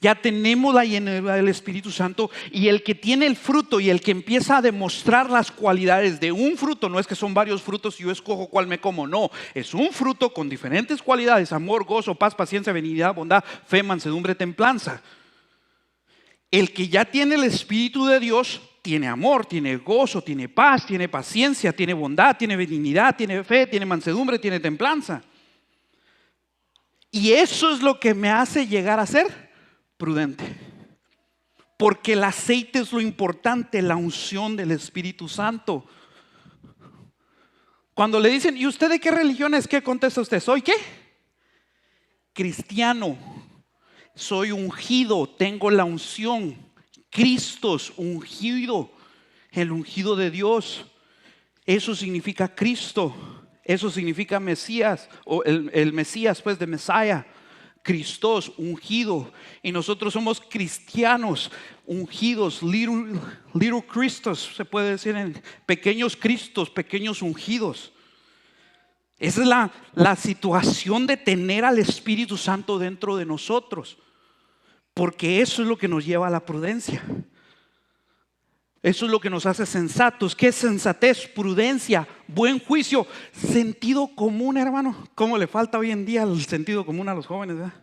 Speaker 1: Ya tenemos la llenura del Espíritu Santo y el que tiene el fruto y el que empieza a demostrar las cualidades de un fruto, no es que son varios frutos y yo escojo cuál me como, no, es un fruto con diferentes cualidades: amor, gozo, paz, paciencia, benignidad, bondad, fe, mansedumbre, templanza. El que ya tiene el Espíritu de Dios tiene amor, tiene gozo, tiene paz, tiene paciencia, tiene bondad, tiene benignidad, tiene fe, tiene mansedumbre, tiene templanza. Y eso es lo que me hace llegar a ser prudente, porque el aceite es lo importante, la unción del Espíritu Santo. Cuando le dicen, ¿y usted de qué religión es? ¿Qué contesta usted? ¿Soy qué? Cristiano. Soy ungido, tengo la unción. Cristo es ungido, el ungido de Dios. Eso significa Cristo, eso significa Mesías, o el Mesías pues de Mesías. Cristos, ungido, y nosotros somos cristianos ungidos, little Cristos, se puede decir, en pequeños Cristos, pequeños ungidos. Esa es la situación de tener al Espíritu Santo dentro de nosotros, porque eso es lo que nos lleva a la prudencia. Eso es lo que nos hace sensatos. ¿Qué es sensatez? Prudencia, buen juicio, sentido común, hermano. ¿Cómo le falta hoy en día el sentido común a los jóvenes, ¿verdad?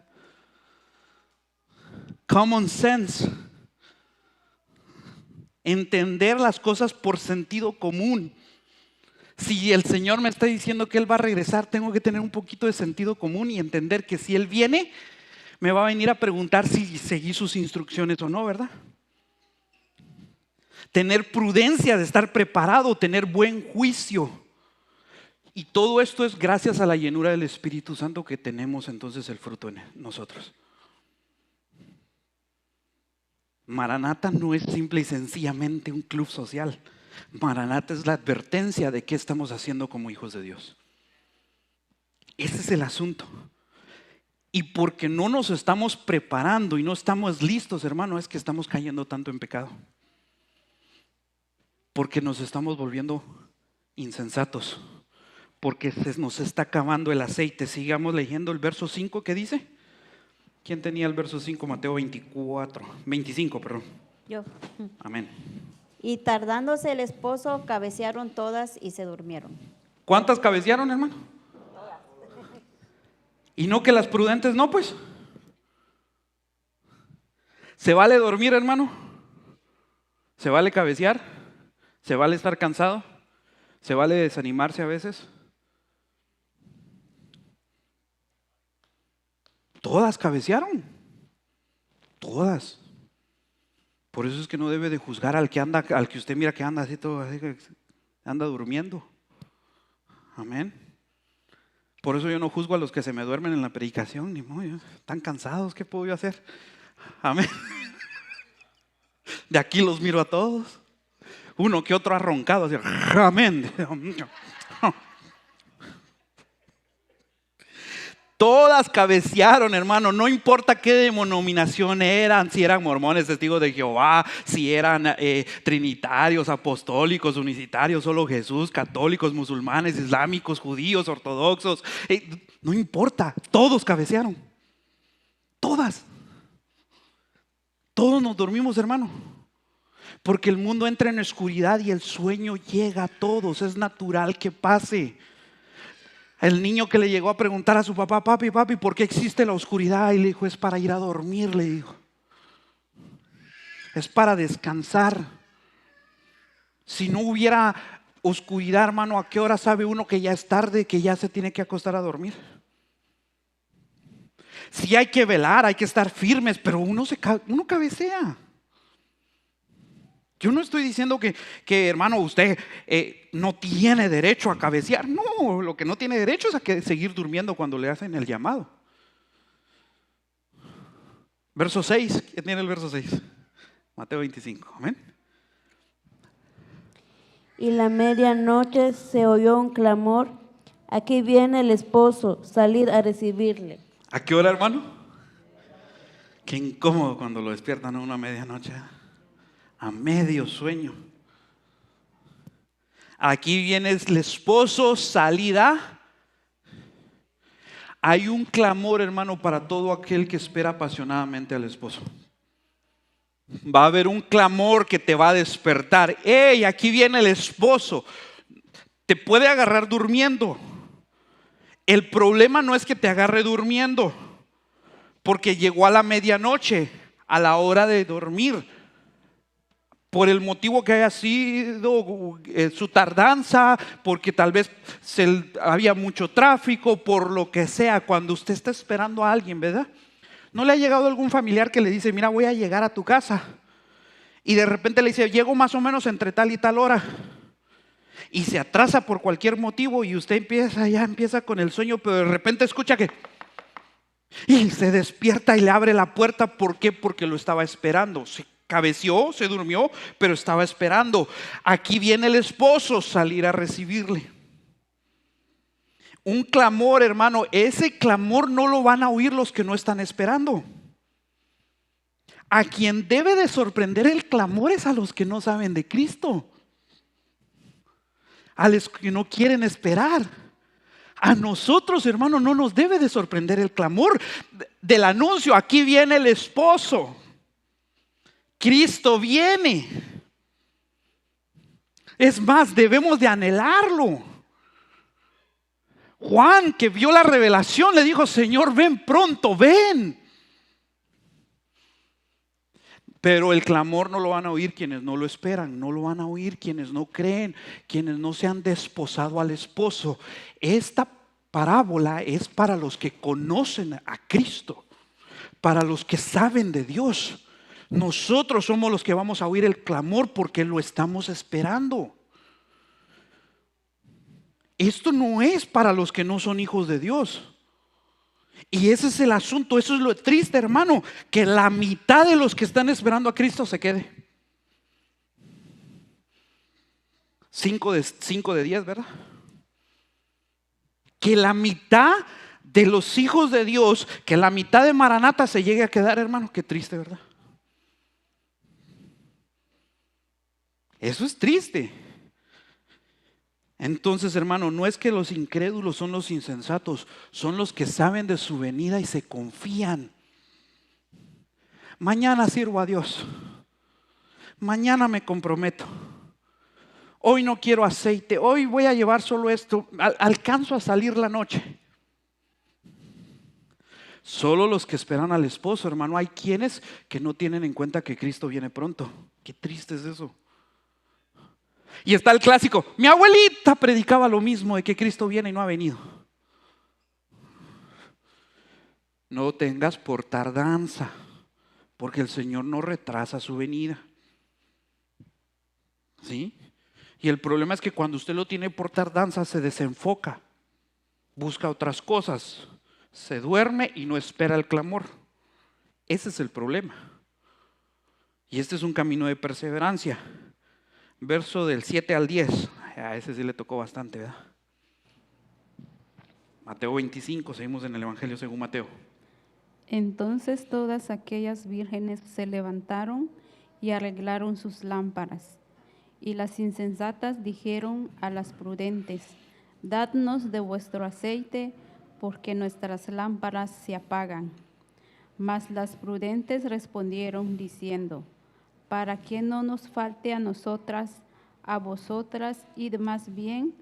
Speaker 1: Common sense. Entender las cosas por sentido común. Si el Señor me está diciendo que Él va a regresar, tengo que tener un poquito de sentido común y entender que si Él viene, me va a venir a preguntar si seguí sus instrucciones o no, ¿verdad? Tener prudencia de estar preparado, tener buen juicio. Y todo esto es gracias a la llenura del Espíritu Santo que tenemos entonces el fruto en nosotros. Maranata no es simple y sencillamente un club social. Maranata es la advertencia de qué estamos haciendo como hijos de Dios. Ese es el asunto. Y porque no nos estamos preparando y no estamos listos, hermano, es que estamos cayendo tanto en pecado. Porque nos estamos volviendo insensatos. Porque se nos está acabando el aceite. Sigamos leyendo el verso 5 que dice. ¿Quién tenía el verso 5? Mateo 25, perdón.
Speaker 8: Yo.
Speaker 1: Amén.
Speaker 8: Y tardándose el esposo, cabecearon todas y se durmieron.
Speaker 1: ¿Cuántas cabecearon, hermano? ¿Y no que las prudentes no, pues? ¿Se vale dormir, hermano? ¿Se vale cabecear? ¿Se vale estar cansado? ¿Se vale desanimarse a veces? Todas cabecearon. Todas. Por eso es que no debe de juzgar al que usted mira que anda así todo, así que anda durmiendo. Amén. Por eso yo no juzgo a los que se me duermen en la predicación, ni modo, están cansados, ¿qué puedo yo hacer? Amén. De aquí los miro a todos. Uno que otro ha roncado, así, amén. Todas cabecearon, hermano, no importa qué denominación eran, si eran mormones, testigos de Jehová, si eran trinitarios, apostólicos, unicitarios, solo Jesús, católicos, musulmanes, islámicos, judíos, ortodoxos, no importa, todos cabecearon, todas. Todos nos dormimos, hermano, porque el mundo entra en oscuridad y el sueño llega a todos, es natural que pase. El niño que le llegó a preguntar a su papá, papi, ¿por qué existe la oscuridad? Y le dijo, es para ir a dormir, le dijo. Es para descansar. Si no hubiera oscuridad, hermano, ¿a qué hora sabe uno que ya es tarde, que ya se tiene que acostar a dormir? Sí hay que velar, hay que estar firmes, pero uno cabecea. Yo no estoy diciendo que hermano, usted no tiene derecho a cabecear. No, lo que no tiene derecho es a seguir durmiendo cuando le hacen el llamado. Verso 6, ¿quién tiene el verso 6? Mateo 25, amén.
Speaker 9: Y la medianoche se oyó un clamor, aquí viene el esposo, salid a recibirle.
Speaker 1: ¿A qué hora, hermano? Qué incómodo cuando lo despiertan a una medianoche. A medio sueño. Aquí viene el esposo, salida. Hay un clamor, hermano, para todo aquel que espera apasionadamente al esposo. Va a haber un clamor que te va a despertar. ¡Ey! Aquí viene el esposo. Te puede agarrar durmiendo. El problema no es que te agarre durmiendo, porque llegó a la medianoche, a la hora de dormir. Por el motivo que haya sido su tardanza, porque tal vez había mucho tráfico, por lo que sea. Cuando usted está esperando a alguien, ¿verdad? ¿No le ha llegado algún familiar que le dice, mira, voy a llegar a tu casa? Y de repente le dice, llego más o menos entre tal y tal hora. Y se atrasa por cualquier motivo y usted empieza con el sueño, pero de repente escucha que... Y se despierta y le abre la puerta. ¿Por qué? Porque lo estaba esperando. Se cabeció, se durmió, pero estaba esperando. Aquí viene el esposo, salir a recibirle. Un clamor, hermano, ese clamor no lo van a oír los que no están esperando. A quien debe de sorprender el clamor es a los que no saben de Cristo, a los que no quieren esperar. A nosotros, hermano, no nos debe de sorprender el clamor del anuncio. Aquí viene el esposo. Cristo viene. Es más, debemos de anhelarlo. Juan, que vio la revelación, le dijo, Señor, ven pronto, ven. Pero el clamor no lo van a oír quienes no lo esperan, no lo van a oír quienes no creen, quienes no se han desposado al esposo. Esta parábola es para los que conocen a Cristo, para los que saben de Dios. Nosotros somos los que vamos a oír el clamor porque lo estamos esperando. Esto no es para los que no son hijos de Dios. Y ese es el asunto, eso es lo triste, hermano, que la mitad de los que están esperando a Cristo se quede. 5 de 10, ¿verdad? Que la mitad de los hijos de Dios, que la mitad de Maranata se llegue a quedar, hermano, qué triste, ¿verdad? Eso es triste. Entonces, hermano, no es que los incrédulos son los insensatos, son los que saben de su venida y se confían. Mañana sirvo a Dios. Mañana me comprometo. Hoy no quiero aceite. Hoy voy a llevar solo esto. Alcanzo a salir la noche. Solo los que esperan al esposo, hermano. Hay quienes que no tienen en cuenta que Cristo viene pronto. Qué triste es eso. Y está el clásico, mi abuelita predicaba lo mismo de que Cristo viene y no ha venido. No tengas por tardanza, porque el Señor no retrasa su venida. ¿Sí? Y el problema es que cuando usted lo tiene por tardanza se desenfoca, busca otras cosas, se duerme y no espera el clamor. Ese es el problema. Y este es un camino de perseverancia. Verso del 7 al 10, a ese sí le tocó bastante, ¿verdad? Mateo 25, seguimos en el Evangelio según Mateo.
Speaker 10: Entonces todas aquellas vírgenes se levantaron y arreglaron sus lámparas. Y las insensatas dijeron a las prudentes, dadnos de vuestro aceite, porque nuestras lámparas se apagan. Mas las prudentes respondieron diciendo, para que no nos falte a nosotras, a vosotras, id más bien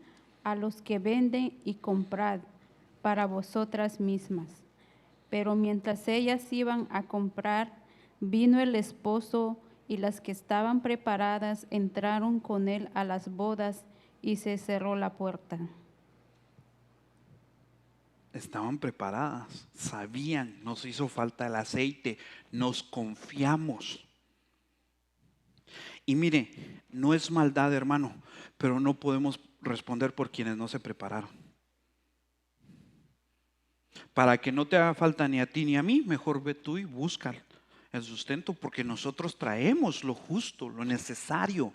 Speaker 10: a los que venden y comprad para vosotras mismas. Pero mientras ellas iban a comprar, vino el esposo, y las que estaban preparadas entraron con él a las bodas, y se cerró la puerta.
Speaker 1: Estaban preparadas, sabían, nos hizo falta el aceite, nos confiamos. Y mire, no es maldad, hermano, pero no podemos responder por quienes no se prepararon. Para que no te haga falta ni a ti ni a mí, mejor ve tú y busca el sustento, porque nosotros traemos lo justo, lo necesario.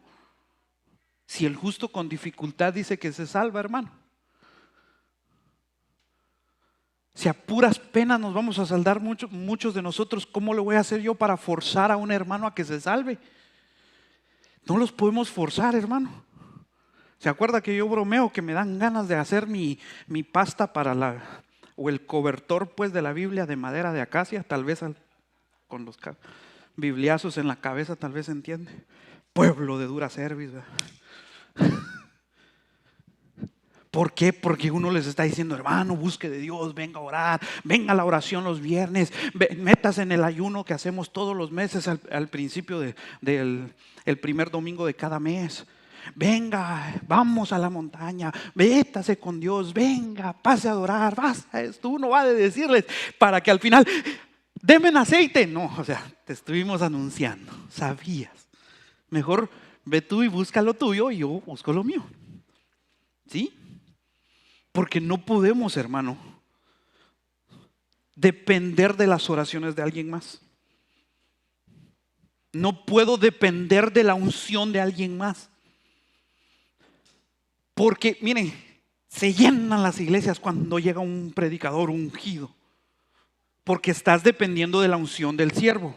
Speaker 1: Si el justo con dificultad dice que se salva, hermano, si a puras penas nos vamos a saldar muchos de nosotros, ¿cómo lo voy a hacer yo para forzar a un hermano a que se salve? No los podemos forzar, hermano. ¿Se acuerda que yo bromeo que me dan ganas de hacer mi pasta para o el cobertor pues de la Biblia de madera de acacia? Tal vez con los bibliazos en la cabeza, tal vez se entiende. Pueblo de dura cerviz, ¿verdad? ¿Por qué? Porque uno les está diciendo, hermano, busque de Dios, venga a orar, venga a la oración los viernes, métase en el ayuno que hacemos todos los meses al principio del primer domingo de cada mes. Venga, vamos a la montaña, métase con Dios, venga, pase a adorar, basta esto. Uno va a decirles para que al final, denme aceite. No, o sea, te estuvimos anunciando, sabías. Mejor ve tú y busca lo tuyo y yo busco lo mío. ¿Sí? Porque no podemos, hermano, depender de las oraciones de alguien más. No puedo depender de la unción de alguien más. Porque, miren, se llenan las iglesias cuando llega un predicador ungido. Porque estás dependiendo de la unción del siervo.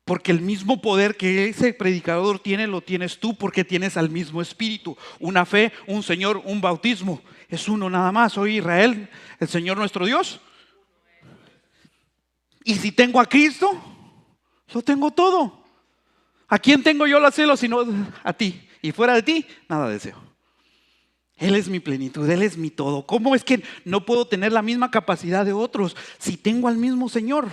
Speaker 1: Porque el mismo poder que ese predicador tiene, lo tienes tú, porque tienes al mismo espíritu. Una fe, un Señor, un bautismo. Es uno nada más. Soy Israel, el Señor nuestro Dios. Y si tengo a Cristo, lo tengo todo. ¿A quién tengo yo los celos sino a ti? Y fuera de ti, nada deseo. Él es mi plenitud, Él es mi todo. ¿Cómo es que no puedo tener la misma capacidad de otros si tengo al mismo Señor?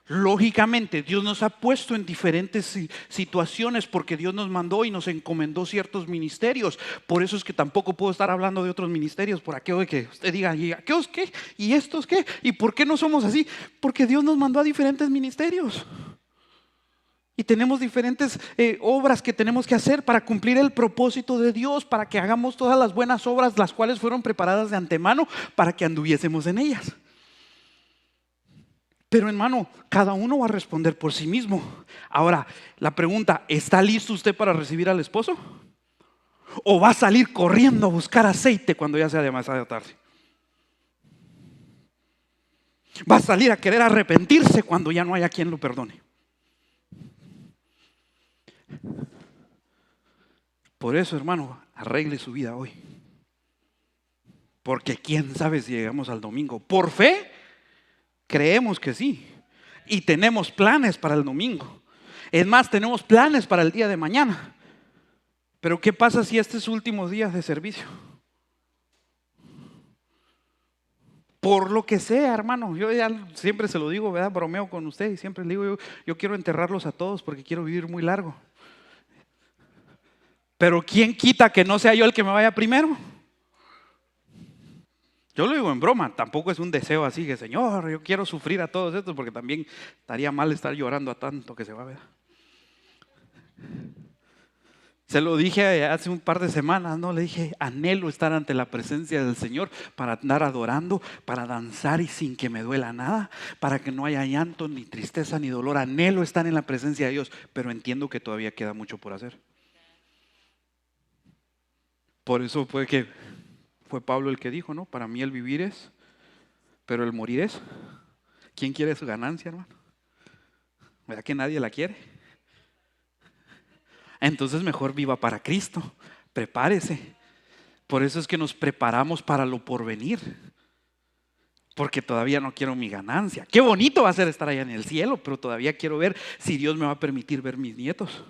Speaker 1: Lógicamente, Dios nos ha puesto en diferentes situaciones porque Dios nos mandó y nos encomendó ciertos ministerios. Por eso es que tampoco puedo estar hablando de otros ministerios por aquello de que usted diga, ¿y aquellos qué? ¿Y estos qué? ¿Y por qué no somos así? Porque Dios nos mandó a diferentes ministerios. Y tenemos diferentes obras que tenemos que hacer para cumplir el propósito de Dios, para que hagamos todas las buenas obras, las cuales fueron preparadas de antemano para que anduviésemos en ellas. Pero hermano, cada uno va a responder por sí mismo. Ahora, la pregunta, ¿está listo usted para recibir al esposo? ¿O va a salir corriendo a buscar aceite cuando ya sea demasiado tarde? ¿Va a salir a querer arrepentirse cuando ya no haya quien lo perdone? Por eso, hermano, arregle su vida hoy. Porque quién sabe si llegamos al domingo. Por fe, creemos que sí. Y tenemos planes para el domingo. Es más, tenemos planes para el día de mañana. Pero ¿qué pasa si este es su último día de servicio? Por lo que sea, hermano. Yo ya siempre se lo digo, ¿verdad? Bromeo con usted y siempre le digo, yo quiero enterrarlos a todos porque quiero vivir muy largo. Pero ¿quién quita que no sea yo el que me vaya primero? Yo lo digo en broma, tampoco es un deseo así que Señor, yo quiero sufrir a todos estos porque también estaría mal estar llorando a tanto que se va a ver. Se lo dije hace un par de semanas, ¿no? Le dije, anhelo estar ante la presencia del Señor para andar adorando, para danzar y sin que me duela nada, para que no haya llanto, ni tristeza, ni dolor. Anhelo estar en la presencia de Dios, pero entiendo que todavía queda mucho por hacer. Por eso fue Pablo el que dijo, ¿no? Para mí el vivir es, pero el morir es. ¿Quién quiere su ganancia, hermano? ¿Verdad que nadie la quiere? Entonces mejor viva para Cristo, prepárese. Por eso es que nos preparamos para lo porvenir. Porque todavía no quiero mi ganancia. Qué bonito va a ser estar allá en el cielo, pero todavía quiero ver si Dios me va a permitir ver mis nietos.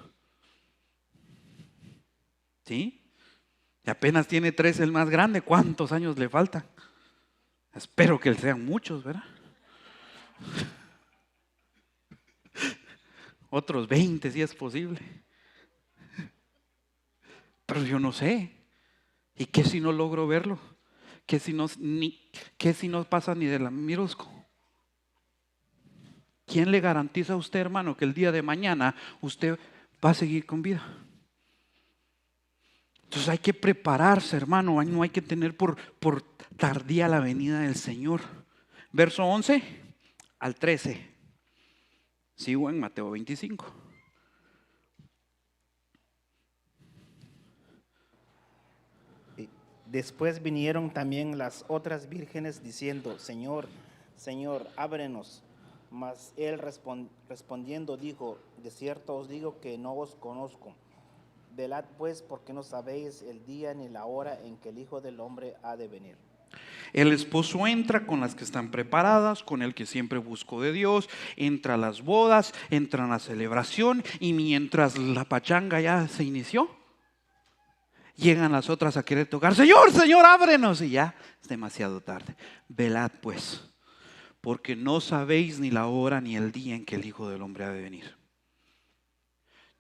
Speaker 1: ¿Sí? Y apenas tiene 3 el más grande, ¿cuántos años le faltan? Espero que sean muchos, ¿verdad? Otros 20 si es posible. Pero yo no sé. ¿Y qué si no logro verlo? ¿Qué si no pasa ni de la mirosco? ¿Quién le garantiza a usted, hermano, que el día de mañana usted va a seguir con vida? Entonces hay que prepararse, hermano. No hay que tener por tardía la venida del Señor. Verso 11 al 13. Sigo en Mateo 25.
Speaker 11: Después vinieron también las otras vírgenes diciendo, Señor, Señor, ábrenos. Mas él respondiendo dijo, de cierto os digo que no os conozco. Velad pues, porque no sabéis el día ni la hora en que el Hijo del Hombre ha de venir.
Speaker 1: El esposo entra con las que están preparadas, con el que siempre buscó de Dios, entra a las bodas, entra a la celebración, y mientras la pachanga ya se inició, llegan las otras a querer tocar, Señor, Señor, ábrenos, y ya es demasiado tarde. Velad pues, porque no sabéis ni la hora ni el día en que el Hijo del Hombre ha de venir.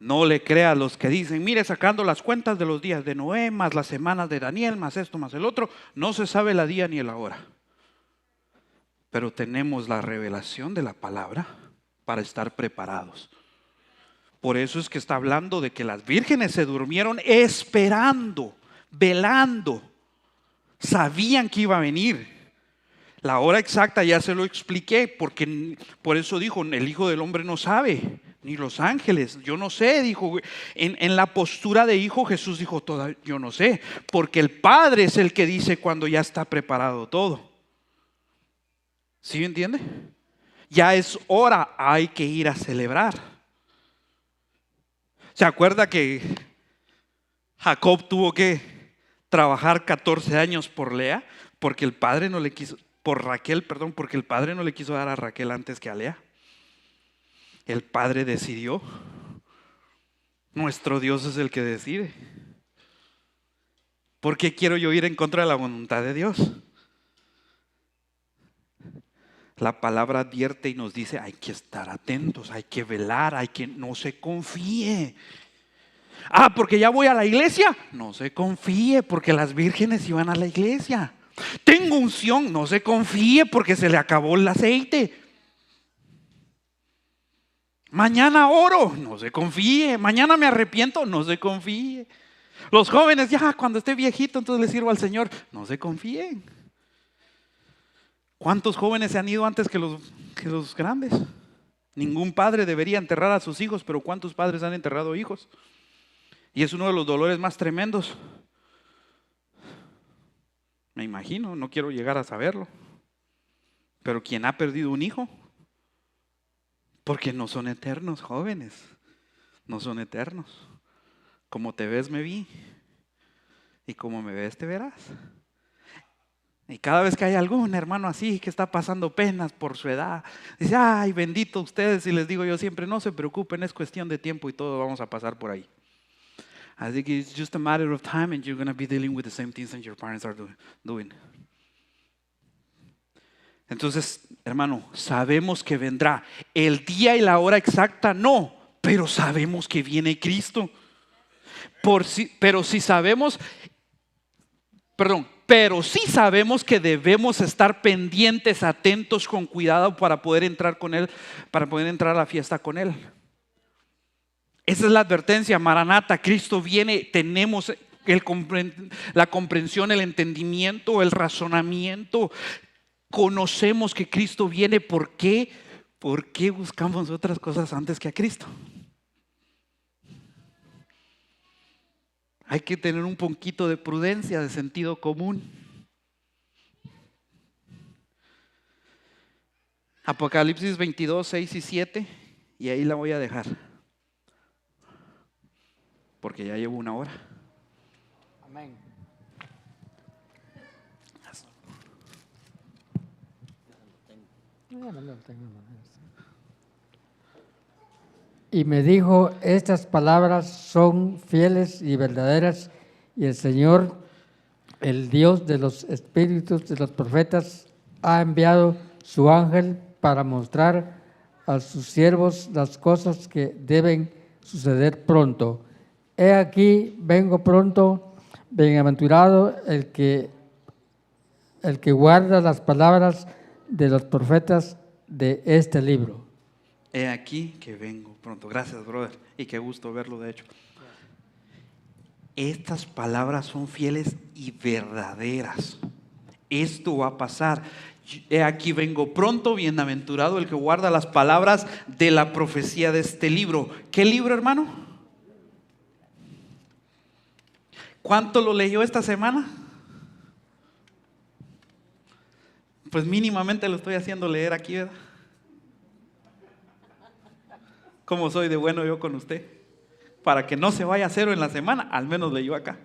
Speaker 1: No le crea a los que dicen, mire, sacando las cuentas de los días de Noé, más las semanas de Daniel, más esto, más el otro, no se sabe la día ni la hora. Pero tenemos la revelación de la palabra para estar preparados. Por eso es que está hablando de que las vírgenes se durmieron esperando, velando. Sabían que iba a venir. La hora exacta ya se lo expliqué, porque por eso dijo, el Hijo del Hombre no sabe, ni los ángeles, yo no sé, dijo. En la postura de hijo Jesús dijo, yo no sé, porque el Padre es el que dice cuando ya está preparado todo. ¿Sí me entiende? Ya es hora, hay que ir a celebrar. ¿Se acuerda que Jacob tuvo que trabajar 14 años por Lea? Porque el padre no le quiso, por Raquel, perdón, porque el padre no le quiso dar a Raquel antes que a Lea. El Padre decidió. Nuestro Dios es el que decide. ¿Por qué quiero yo ir en contra de la voluntad de Dios? La palabra advierte y nos dice, hay que estar atentos, hay que velar, hay que no se confíe. Ah, porque ya voy a la iglesia. No se confíe, porque las vírgenes iban a la iglesia. Tengo unción, no se confíe, porque se le acabó el aceite. Mañana oro, no se confíe. Mañana me arrepiento, no se confíe. Los jóvenes, ya cuando esté viejito, entonces le sirvo al Señor, no se confíen. ¿Cuántos jóvenes se han ido antes que los grandes? Ningún padre debería enterrar a sus hijos, pero ¿cuántos padres han enterrado hijos? Y es uno de los dolores más tremendos. Me imagino, no quiero llegar a saberlo. Pero quien ha perdido un hijo, porque no son eternos, jóvenes, no son eternos. Como te ves me vi, y como me ves te verás. Y cada vez que hay algún hermano así que está pasando penas por su edad, dice, ay, bendito ustedes, y les digo yo siempre, no se preocupen, es cuestión de tiempo y todos vamos a pasar por ahí. I think it's just a matter of time and you're going to be dealing with the same things that your parents are doing. Entonces, hermano, sabemos que vendrá. El día y la hora exacta no, pero sabemos que viene Cristo. Pero sí sabemos que debemos estar pendientes, atentos, con cuidado para poder entrar con Él, para poder entrar a la fiesta con Él. Esa es la advertencia, Maranata, Cristo viene, tenemos la comprensión, el entendimiento, el razonamiento. Conocemos que Cristo viene. ¿Por qué? ¿Por qué buscamos otras cosas antes que a Cristo? Hay que tener un poquito de prudencia, de sentido común. Apocalipsis 22, 6 y 7, y ahí la voy a dejar, porque ya llevo 1 hora.
Speaker 12: Amén. Y me dijo, estas palabras son fieles y verdaderas, y el Señor, el Dios de los espíritus de los profetas, ha enviado su ángel para mostrar a sus siervos las cosas que deben suceder pronto. He aquí, vengo pronto, bienaventurado el que guarda las palabras de los profetas de este libro.
Speaker 1: He aquí que vengo pronto. Gracias, brother. Y qué gusto verlo, de hecho. Estas palabras son fieles y verdaderas. Esto va a pasar. He aquí vengo pronto, bienaventurado el que guarda las palabras de la profecía de este libro. ¿Qué libro, hermano? ¿Cuánto lo leyó esta semana? Pues mínimamente lo estoy haciendo leer aquí, ¿verdad? ¿Cómo soy de bueno yo con usted? Para que no se vaya a 0 en la semana, al menos leyó acá.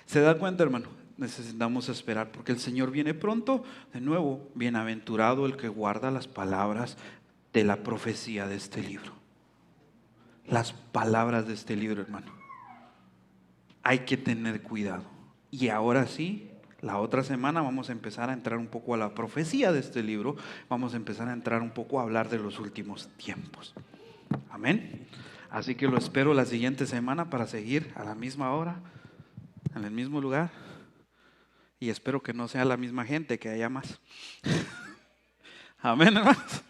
Speaker 1: ¿Se da cuenta, hermano? Necesitamos esperar porque el Señor viene pronto. De nuevo, bienaventurado el que guarda las palabras de la profecía de este libro. Las palabras de este libro, hermano. Hay que tener cuidado. Y ahora sí, la otra semana vamos a empezar a entrar un poco a la profecía de este libro. Vamos a empezar a entrar un poco a hablar de los últimos tiempos. Amén. Así que lo espero la siguiente semana para seguir a la misma hora, en el mismo lugar. Y espero que no sea la misma gente, que haya más. Amén, hermanos.